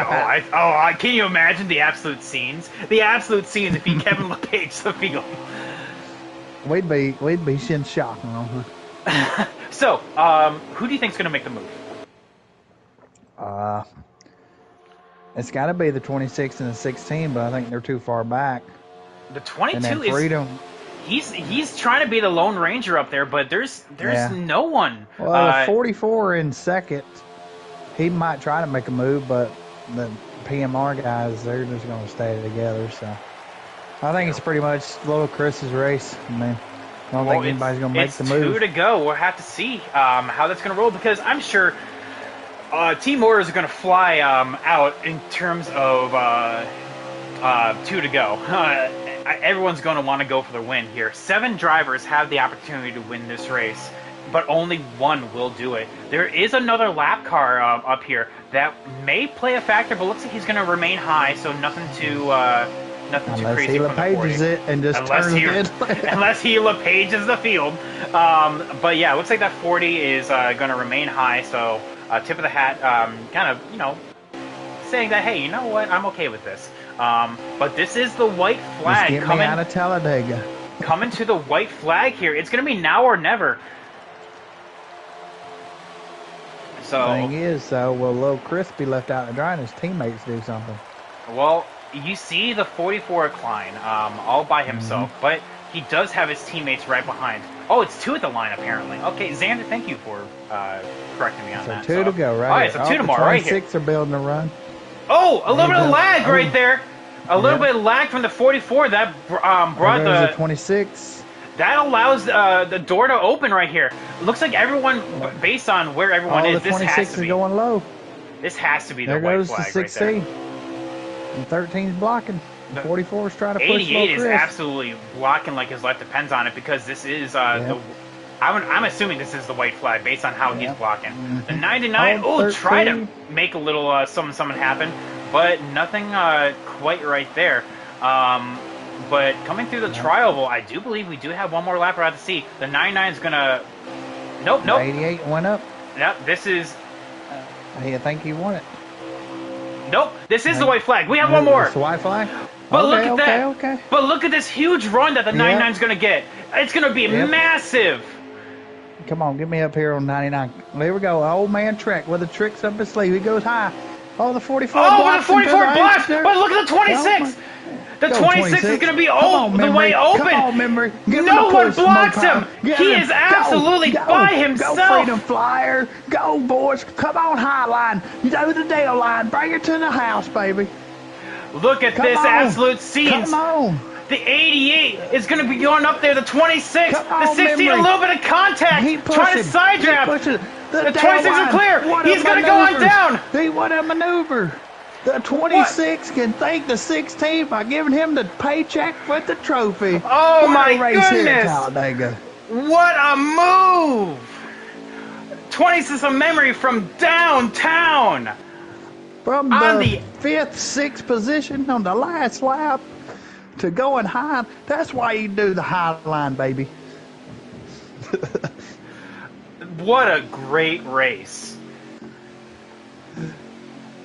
Can you imagine the absolute scenes? The absolute scenes if he Kevin LePage the field. We'd be in shock. So, who do you think's gonna make the move? It's got to be the 26 and the 16, but I think they're too far back. The 22 is Freedom. He's trying to be the Lone Ranger up there, but there's no one. Well, 44 in second. He might try to make a move, but the PMR guys, they're just going to stay together. So I think it's pretty much Little Chris's race. I mean, I don't think anybody's going to make the move. It's 2 to go. We'll have to see how that's going to roll, because I'm sure team orders are going to fly out in terms of 2 to go. Everyone's going to want to go for the win here. 7 drivers have the opportunity to win this race, but only 1 will do it. There is another lap car up here that may play a factor, but looks like he's going to remain high, so nothing too crazy from the 40. Unless he LePages it and just turns it. Unless he LePages the field. But yeah, it looks like that 40 is going to remain high, so tip of the hat, kind of, saying that, hey, you know what, I'm okay with this. But this is the white flag coming out of Talladega. Coming to the white flag here. It's going to be now or never. So the thing is, will Little Chris be left out to dry and his teammates do something? Well, you see the 44 Klein all by himself, but he does have his teammates right behind. Oh, it's 2 at the line, apparently. Okay, Xander, thank you for correcting me on that. 2 to go, right? All right, so 2 to more, right here. 26 are building a run. Oh, a little bit of lag right there. A little bit of lag from the 44. That brought the 26. That allows the door to open right here. Looks like everyone, based on where everyone is, this has to be going low. This has to be the white flag right there. There goes the 6C. And 13's blocking. The 44's trying to push 88 is absolutely blocking like his life depends on it, because this is I'm assuming this is the white flag based on how he's blocking. The 99, try to make a little something happen, but nothing quite right there. But coming through the trial, I do believe we do have one more lap around to see. The 99 is gonna. Nope. 88 went up. Yep. This is. I think he won it. Nope. This is the white flag. We have one more. It's the white flag. But look at that. Okay. But look at this huge run that the 99 is gonna get. It's gonna be massive. Come on, get me up here on 99. There we go. Old man Trek with the tricks up his sleeve. He goes high. Oh, the 44 blocks. Oh, the 44 blocks. But look at the 26. The 26 is going to be the way open. Come on, Memory. No one blocks him. He is absolutely by himself. Go, Freedom Flyer. Go, boys. Come on, high line. You know the deal line. Bring it to the house, baby. Look at this absolute scenes. Come on. The 88 is going to be going up there. The 26, the 16, Memory. A little bit of contact. Trying to side draft. The 26 is clear. He's going to go on down. He won a maneuver. The 26 can thank the 16 by giving him the paycheck with the trophy. Oh, my goodness. What a move. 26 a memory from downtown. From the 5th, 6th position on the last lap to going high. That's why you do the high line, baby. What a great race.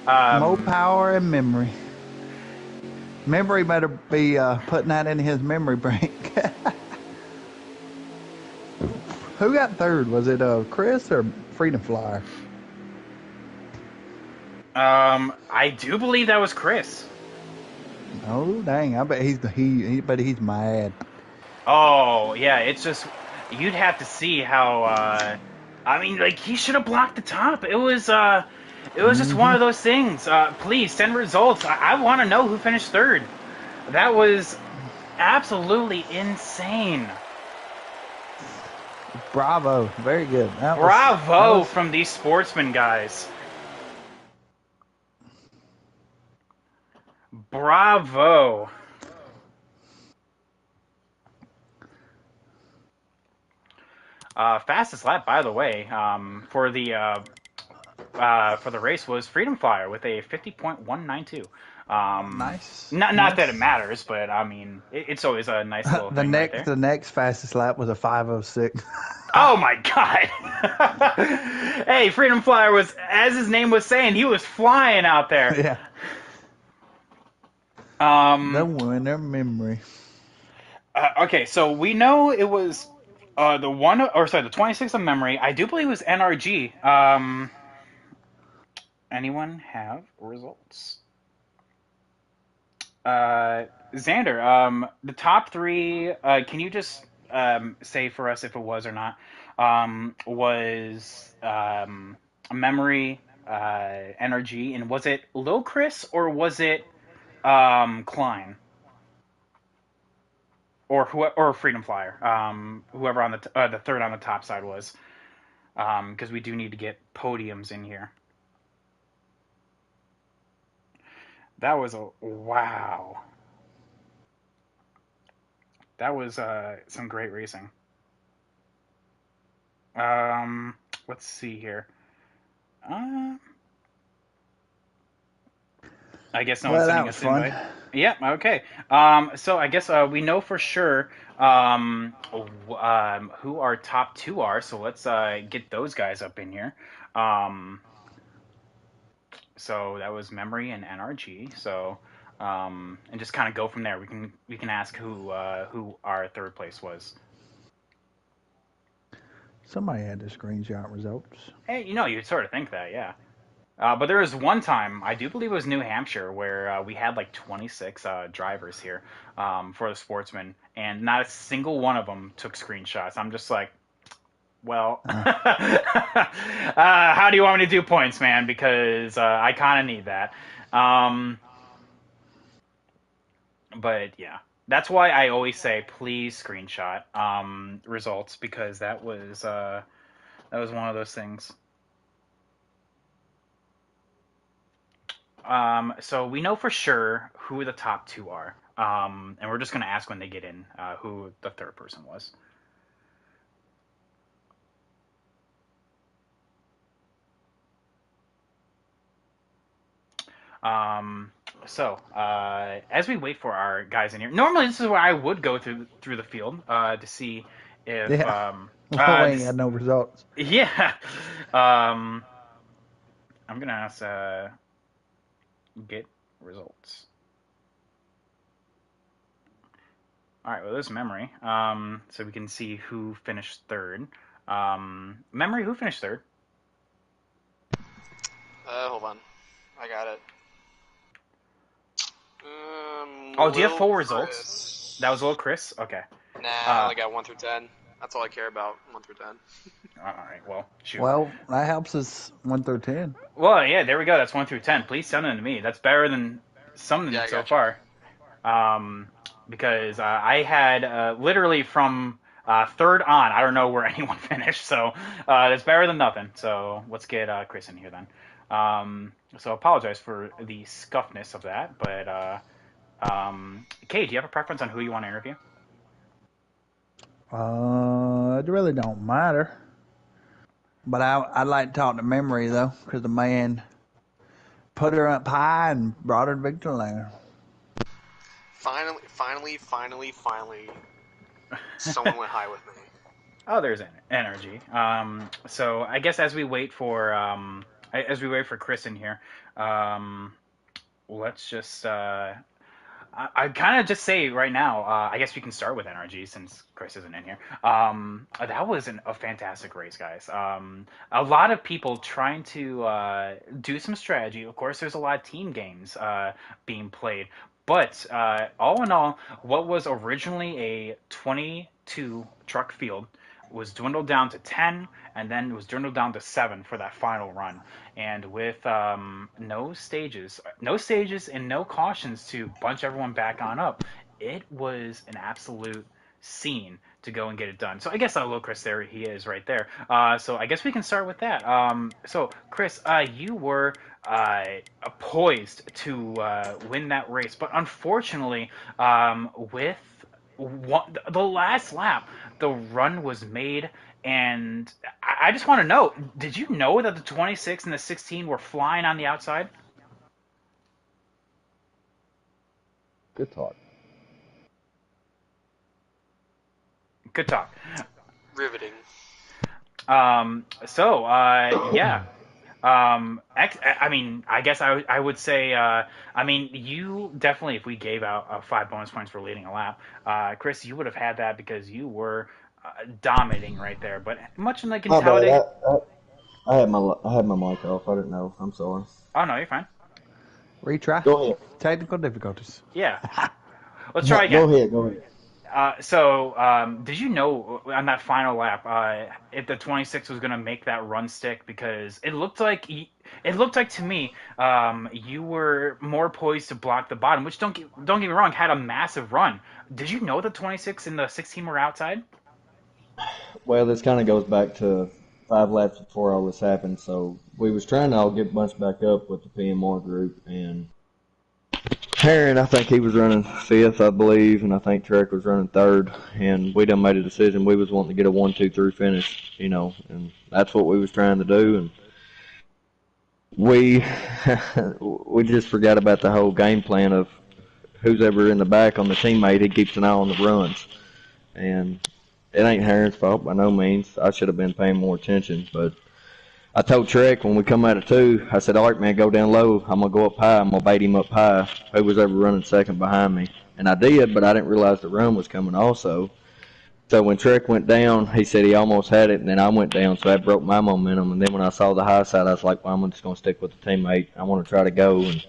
More power and memory. Memory better be putting that in his memory bank. Who got third? Was it Chris or Freedom Flyer? I do believe that was Chris. Oh dang! I bet he's mad. Oh yeah, it's just you'd have to see how. I mean, like he should have blocked the top. It was just one Mm-hmm. of those things. Please send results. I want to know who finished third. That was absolutely insane. Bravo, very good. That Bravo was from these sportsman guys. Bravo. Fastest lap, by the way, for the race was Freedom Flyer with a 50.192. Not that it nice. matters, but I mean, it's always a nice little the thing right next there. the next fastest lap was a 5:06. Oh my god! Hey, Freedom Flyer was, as his name was saying, he was flying out there. Yeah, the Um, winner memory. okay, so we know it was the 26th of memory. I do believe it was NRG. Anyone have results? Xander, the top three, can you just say for us if it was or not? Was Memory, Energy, and was it Lil Chris or was it Klein or Freedom Flyer? Whoever on the third on the top side was, because we do need to get podiums in here. That was a wow. That was some great racing. Um, let's see here. Uh, I guess no one's Well, that sending was us fun. invite. Yeah, okay. So I guess we know for sure who our top two are. So let's get those guys up in here. Um, so that was Memory and NRG. So and just kind of go from there. We can ask who our third place was. Somebody had the screenshot results. Hey, you'd sort of think that, yeah. But there was one time, I do believe it was New Hampshire, where we had like 26 drivers here for the Sportsman, and not a single one of them took screenshots. I'm just like, well, Uh, how do you want me to do points, man? Because I kind of need that. Um, but yeah, that's why I always say please screenshot results because that was one of those things. So we know for sure who the top two are. And we're just going to ask when they get in who the third person was. Um, as we wait for our guys in here, normally this is where I would go through the field to see if yeah. Well, we ain't got no results. yeah. Um, I'm gonna ask get results. All right, well, there's Memory. So we can see who finished third. Memory, who finished third? Hold on. I got it. Oh, do you have Lil full results? That was Chris. little Chris. Okay. Nah, I Uh, only got 1 through 10. That's all I care about. 1 through 10. all right. Well, shoot. Well, that helps us 1 through 10. Well, yeah. There we go. That's 1 through 10. Please send them to me. That's better than something Yeah, I so got you. far. Um, because I had literally from third on, I don't know where anyone finished. So that's better than nothing. So let's get Chris in here then. So apologize for the scuffness of that, but Kay, do you have a preference on who you want to interview? It really don't matter. But I'd like to talk to Memory though, because the man put her up high and brought her to victory lane. Finally, someone went high with me. Oh, there's energy. So I guess as we wait for Chris in here, let's just I kind of just say right now, I guess we can start with NRG since Chris isn't in here. That was a fantastic race, guys. A lot of people trying to do some strategy. Of course, there's a lot of team games being played. But all in all, what was originally a 22 truck field was dwindled down to 10, and then it was dwindled down to 7 for that final run. And with no stages, and no cautions to bunch everyone back on up, it was an absolute scene to go and get it done. So I guess little Chris, there he is right there. So I guess we can start with that. So Chris, you were poised to win that race, but unfortunately, with the last lap, the run was made, and I just want to know: did you know that the 26 and the 16 were flying on the outside? Good talk. Good talk. Riveting. Yeah. I mean, I guess I would say, I mean, you definitely, if we gave out 5 bonus points for leading a lap, Chris, you would have had that because you were dominating right there. But much like in My bad. Talladega, I had my mic off. I didn't know. I'm sorry. oh no, you're fine. Retry. Go ahead. Technical difficulties. Yeah, let's try again. Go ahead. Did you know on that final lap if the 26 was going to make that run stick? Because it looked like to me you were more poised to block the bottom, which don't get me wrong, had a massive run. Did you know the 26 and the 16 were outside? Well, this kind of goes back to 5 laps before all this happened. So we was trying to all get bunched back up with the PMR group, and Heron, I think he was running 5th, I believe, and I think Trek was running 3rd, and we done made a decision. We was wanting to get a 1-2-3 finish, and that's what we was trying to do, and we we just forgot about the whole game plan of who's ever in the back on the teammate. He keeps an eye on the runs, and it ain't Heron's fault by no means. I should have been paying more attention, but I told Trek when we come out of 2, I said, all right, man, go down low. I'm going to go up high. I'm going to bait him up high. Who was ever running second behind me? And I did, but I didn't realize the run was coming also. So when Trek went down, he said he almost had it, and then I went down, so that broke my momentum. And then when I saw the high side, I was like, well, I'm just going to stick with the teammate. I want to try to go, and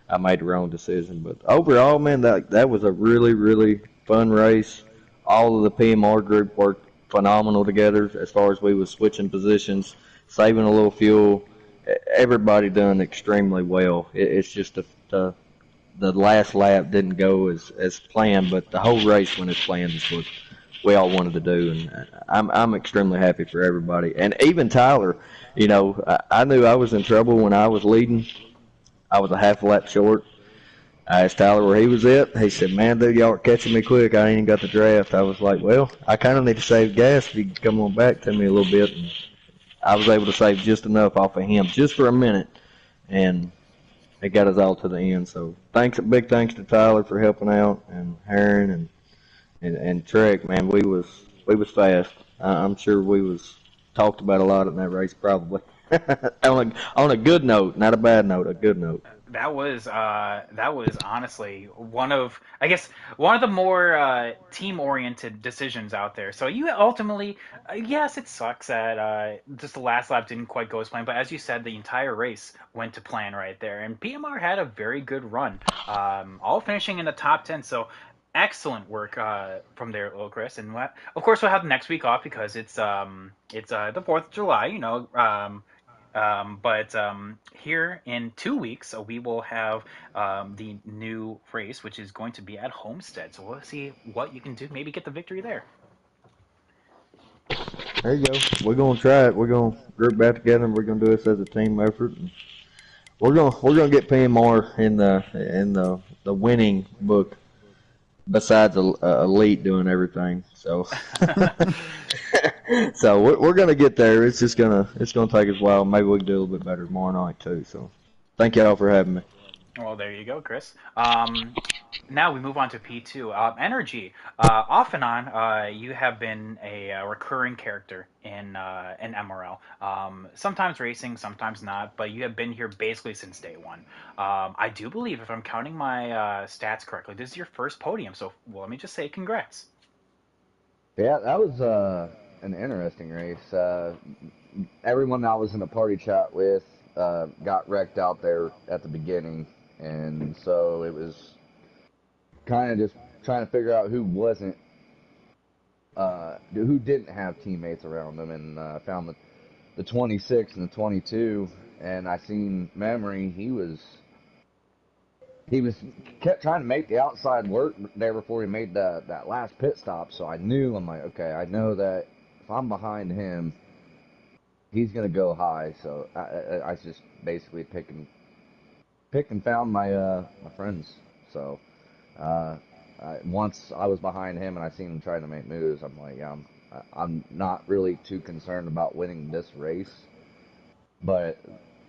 I made the wrong decision. But overall, man, that was a really, really fun race. All of the PMR group worked phenomenal together as far as we was switching positions, saving a little fuel. Everybody done extremely well. It's just the last lap didn't go as planned, but the whole race when it's planned is what we all wanted to do, and I'm extremely happy for everybody. And even Tyler, I knew I was in trouble when I was leading. I was a half lap short. I asked Tyler where he was at. He said, man, dude, y'all are catching me quick. I ain't even got the draft. I was like, well, I kind of need to save gas if you can come on back to me a little bit. And I was able to save just enough off of him, just for a minute, and it got us all to the end. So big thanks to Tyler for helping out, and Heron and Trek. Man, we was fast. I'm sure we was talked about a lot in that race, probably. on a good note, not a bad note, a good note. That was honestly one of the more team-oriented decisions out there. So you ultimately, yes, it sucks that just the last lap didn't quite go as planned. But as you said, the entire race went to plan right there, and PMR had a very good run, all finishing in the top 10. So excellent work from there, little Chris. And of course, we'll have next week off because it's the 4th of July. But here in 2 weeks, we will have the new race, which is going to be at Homestead. So we'll see what you can do. Maybe get the victory there. There you go. We're gonna try it. We're gonna group back together, and we're gonna do this as a team effort. And we're gonna get PMR in the winning book. Besides elite doing everything, so so we're gonna get there. It's gonna take us a while. Maybe we can do a little bit better tomorrow night too. So thank y'all for having me. Well, there you go, Chris. Now we move on to P2. Energy. Off and on, you have been a recurring character in MRL. Sometimes racing, sometimes not, but you have been here basically since day one. I do believe, if I'm counting my stats correctly, this is your first podium. So, well, let me just say congrats. Yeah, that was an interesting race. Everyone I was in a party chat with got wrecked out there at the beginning, and so it was kind of just trying to figure out who didn't have teammates around them, and found the 26 and the 22, and I seen Memory. He was kept trying to make the outside work there before he made that last pit stop. So I'm like, okay, I know that if I'm behind him, he's gonna go high. So I just basically picked and found my friends. So once I was behind him and I seen him trying to make moves, I'm like, yeah, I'm not really too concerned about winning this race. But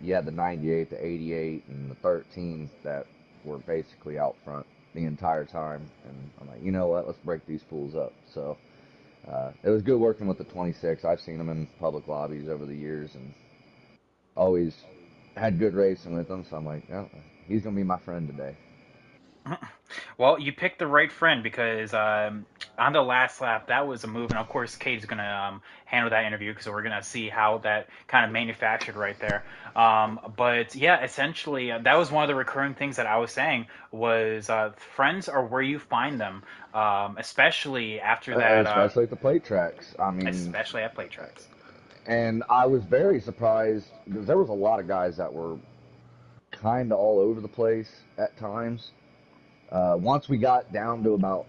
you had the 98, the 88, and the 13 that were basically out front the entire time. And I'm like, you know what? Let's break these fools up. So it was good working with the 26. I've seen them in public lobbies over the years and always had good racing with them. So I'm like, oh, he's going to be my friend today. Well, you picked the right friend because on the last lap, that was a move. And of course, Kate's going to handle that interview because we're going to see how that kind of manufactured right there. But yeah, essentially, that was one of the recurring things that I was saying was friends are where you find them, especially after that, Especially at the plate tracks. I mean, especially at play tracks. and I was very surprised because there was a lot of guys that were kind of all over the place at times. Once we got down to about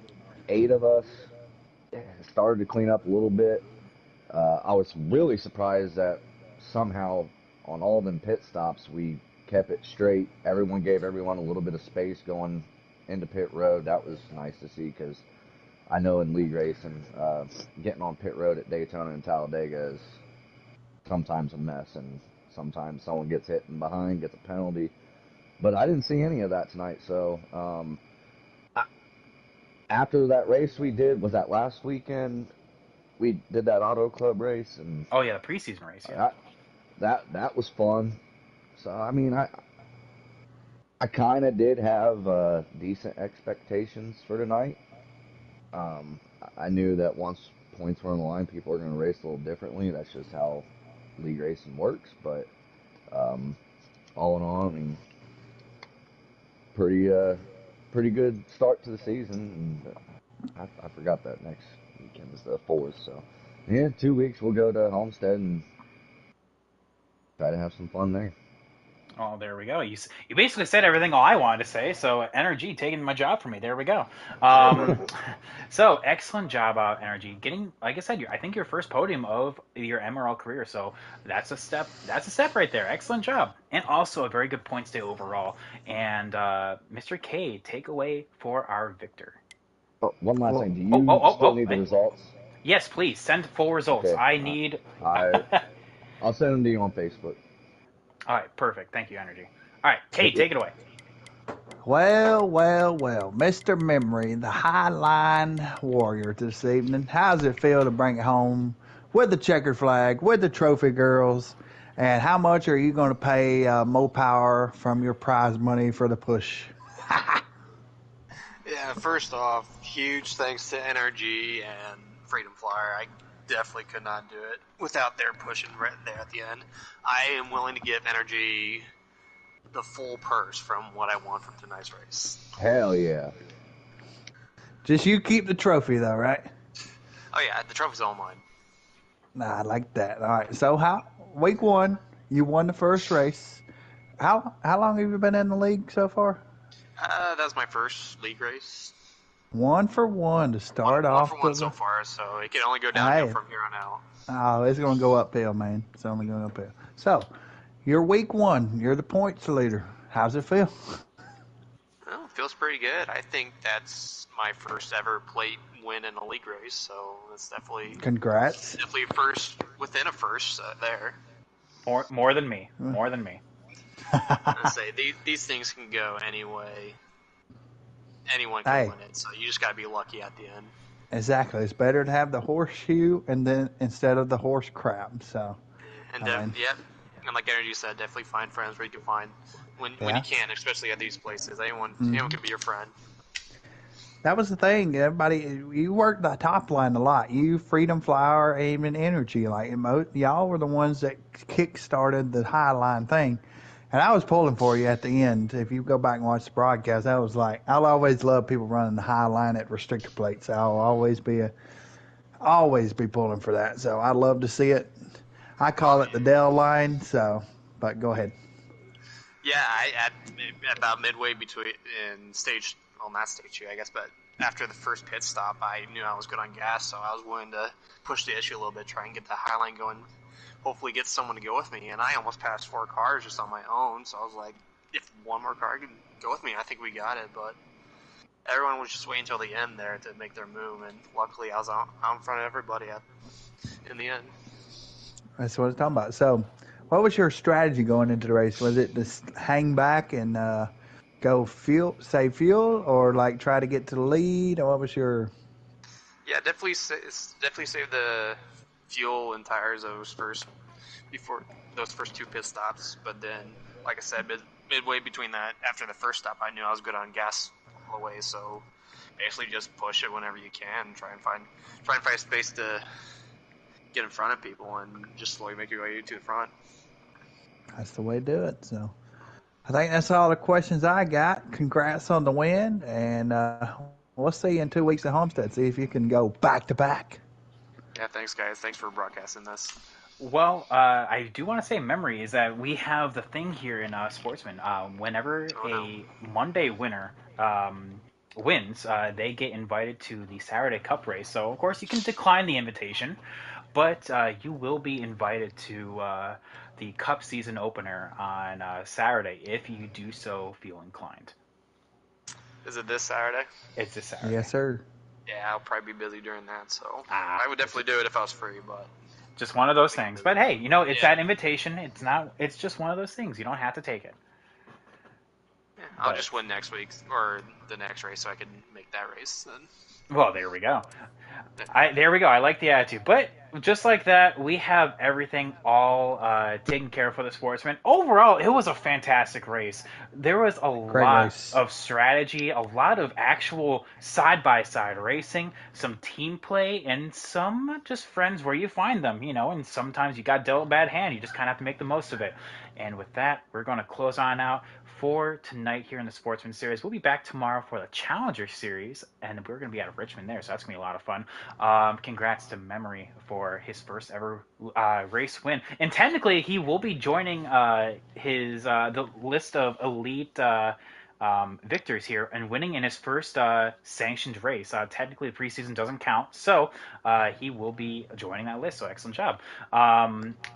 8 of us, it started to clean up a little bit. I was really surprised that somehow on all them pit stops we kept it straight. Everyone gave everyone a little bit of space going into pit road. That was nice to see because I know in league racing, getting on pit road at Daytona and Talladega is sometimes a mess, and sometimes someone gets hit from behind, gets a penalty. But I didn't see any of that tonight, so after that race we did, was that last weekend? We did that auto club race, and Oh yeah, the preseason race. Yeah. that was fun. So I mean, I kind of did have decent expectations for tonight. Um, I knew that once points were on the line, people are going to race a little differently. That's just how league racing works. But um, all in all, I mean, pretty pretty good start to the season. And I forgot that next weekend is the 4th. So yeah, 2 weeks we'll go to Homestead and try to have some fun there. Oh, there we go. You basically said everything all I wanted to say. So energy taking my job from me. There we go. Um, so excellent job, energy. Getting, like I said, I think your first podium of your MRL career. So that's a step. That's a step right there. Excellent job, and also a very good points day overall. And Mr. K, take away for our victor. Oh, one last Well, thing. Do Oh, oh, you oh, still oh. need the Hey. results? Yes, please send full results. Okay. I need. I I'll send them to you on Facebook. All right, perfect. Thank you, energy. All right, Kate, Yep. take it away. Well, Mr. Memory, the Highline Warrior this evening. How's it feel to bring it home with the checkered flag, with the trophy girls? And how much are you going to pay Mo Power from your prize money for the push? Yeah, first off, huge thanks to NRG and Freedom Flyer. I definitely could not do it without their pushing right there at the end. I am willing to give NRG the full purse from what I want from tonight's race. Hell yeah. Just you keep the trophy, though, right? Oh yeah, the trophy's all mine. Nah, I like that. All right. So, week one, you won the first race. How long have you been in the league so far? That was my first league race. 1 for 1 to start One off for one the. so far, so it can only go downhill Hey, from here on out. oh, it's going to go uphill, man. It's only going uphill. So, you're week one. You're the points leader. How's it feel? Well, it feels pretty good. I think that's my first ever plate win in a league race, so it's Congrats. definitely a first within a first there. More than me. More than me. I say these things can go any way. anyone can Hey. win it. So you just got to be lucky at the end. Exactly. It's better to have the horseshoe instead of the horse crap. So, And I mean, and like Energy said, definitely find friends where you can find when you yeah. can, especially at these places. Anyone can be your friend. That was the thing. Everybody, you worked the top line a lot. You, Freedom Flower, Aim, and Energy. Like, y'all were the ones that kick-started the high line thing. And I was pulling for you at the end. If you go back and watch the broadcast, I was like, I'll always love people running the high line at restrictor plates. I'll always be pulling for that. So I love to see it. I call it the Dell line. So, but go ahead. Yeah, at about midway between not stage 2, I guess, but after the first pit stop, I knew I was good on gas, so I was willing to push the issue a little bit, try and get the high line going, hopefully get someone to go with me. And I almost passed 4 cars just on my own, so I was like, if one more car can go with me, I think we got it. But everyone was just waiting until the end there to make their move, and luckily I was out in front of everybody in the end. That's what I'm talking about. So, what was your strategy going into the race? Was it just hang back and go save fuel, or like try to get to the lead, or what was your? Yeah, definitely save the fuel and tires before those first 2 pit stops. But then, like I said, midway between that, after the first stop, I knew I was good on gas all the way. So basically, just push it whenever you can. Try and find space to get in front of people and just slowly make your way to the front. That's the way to do it. So, I think that's all the questions I got. Congrats on the win, and we'll see you in 2 weeks at Homestead. See if you can go back to back. Yeah, thanks, guys. Thanks for broadcasting this. Well, I do want to say, memory is that we have the thing here in Sportsman. Whenever a Monday winner wins, they get invited to the Saturday Cup race. So, of course, you can decline the invitation, but you will be invited to the Cup season opener on Saturday if you do so feel inclined. Is it this Saturday? It's this Saturday. Yes, sir. Yeah, I'll probably be busy during that, so I would definitely do it if I was free, but just one of those things. But hey, it's that invitation. It's just one of those things. You don't have to take it. Yeah, I'll just win next week or the next race so I can make that race then. Well, there we go. There we go. I like the attitude. But just like that, we have everything all taken care of for the Sportsman. Overall, it was a fantastic race. There was a lot of strategy, a lot of actual side-by-side racing, some team play, and some just friends where you find them, and sometimes you got dealt a bad hand. You just kind of have to make the most of it. And with that, we're going to close on out for tonight here in the Sportsman Series. We'll be back tomorrow for the Challenger Series, and we're going to be out of Richmond there, so that's going to be a lot of fun. Congrats to Memory for his first ever race win. And technically, he will be joining the list of elite victors here and winning in his first sanctioned race. Technically, the preseason doesn't count, so he will be joining that list. So excellent job.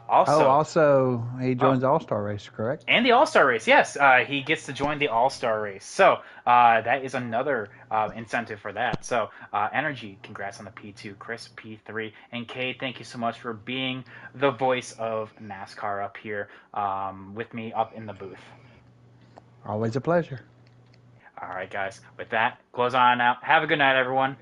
Also, he joins the All-Star race, correct? And the All-Star race, yes. He gets to join the All-Star race. So that is another incentive for that. So Energy, congrats on the P2. Chris, P3. And Kay, thank you so much for being the voice of NASCAR up here with me up in the booth. Always a pleasure. All right, guys. With that, close on out. Have a good night, everyone.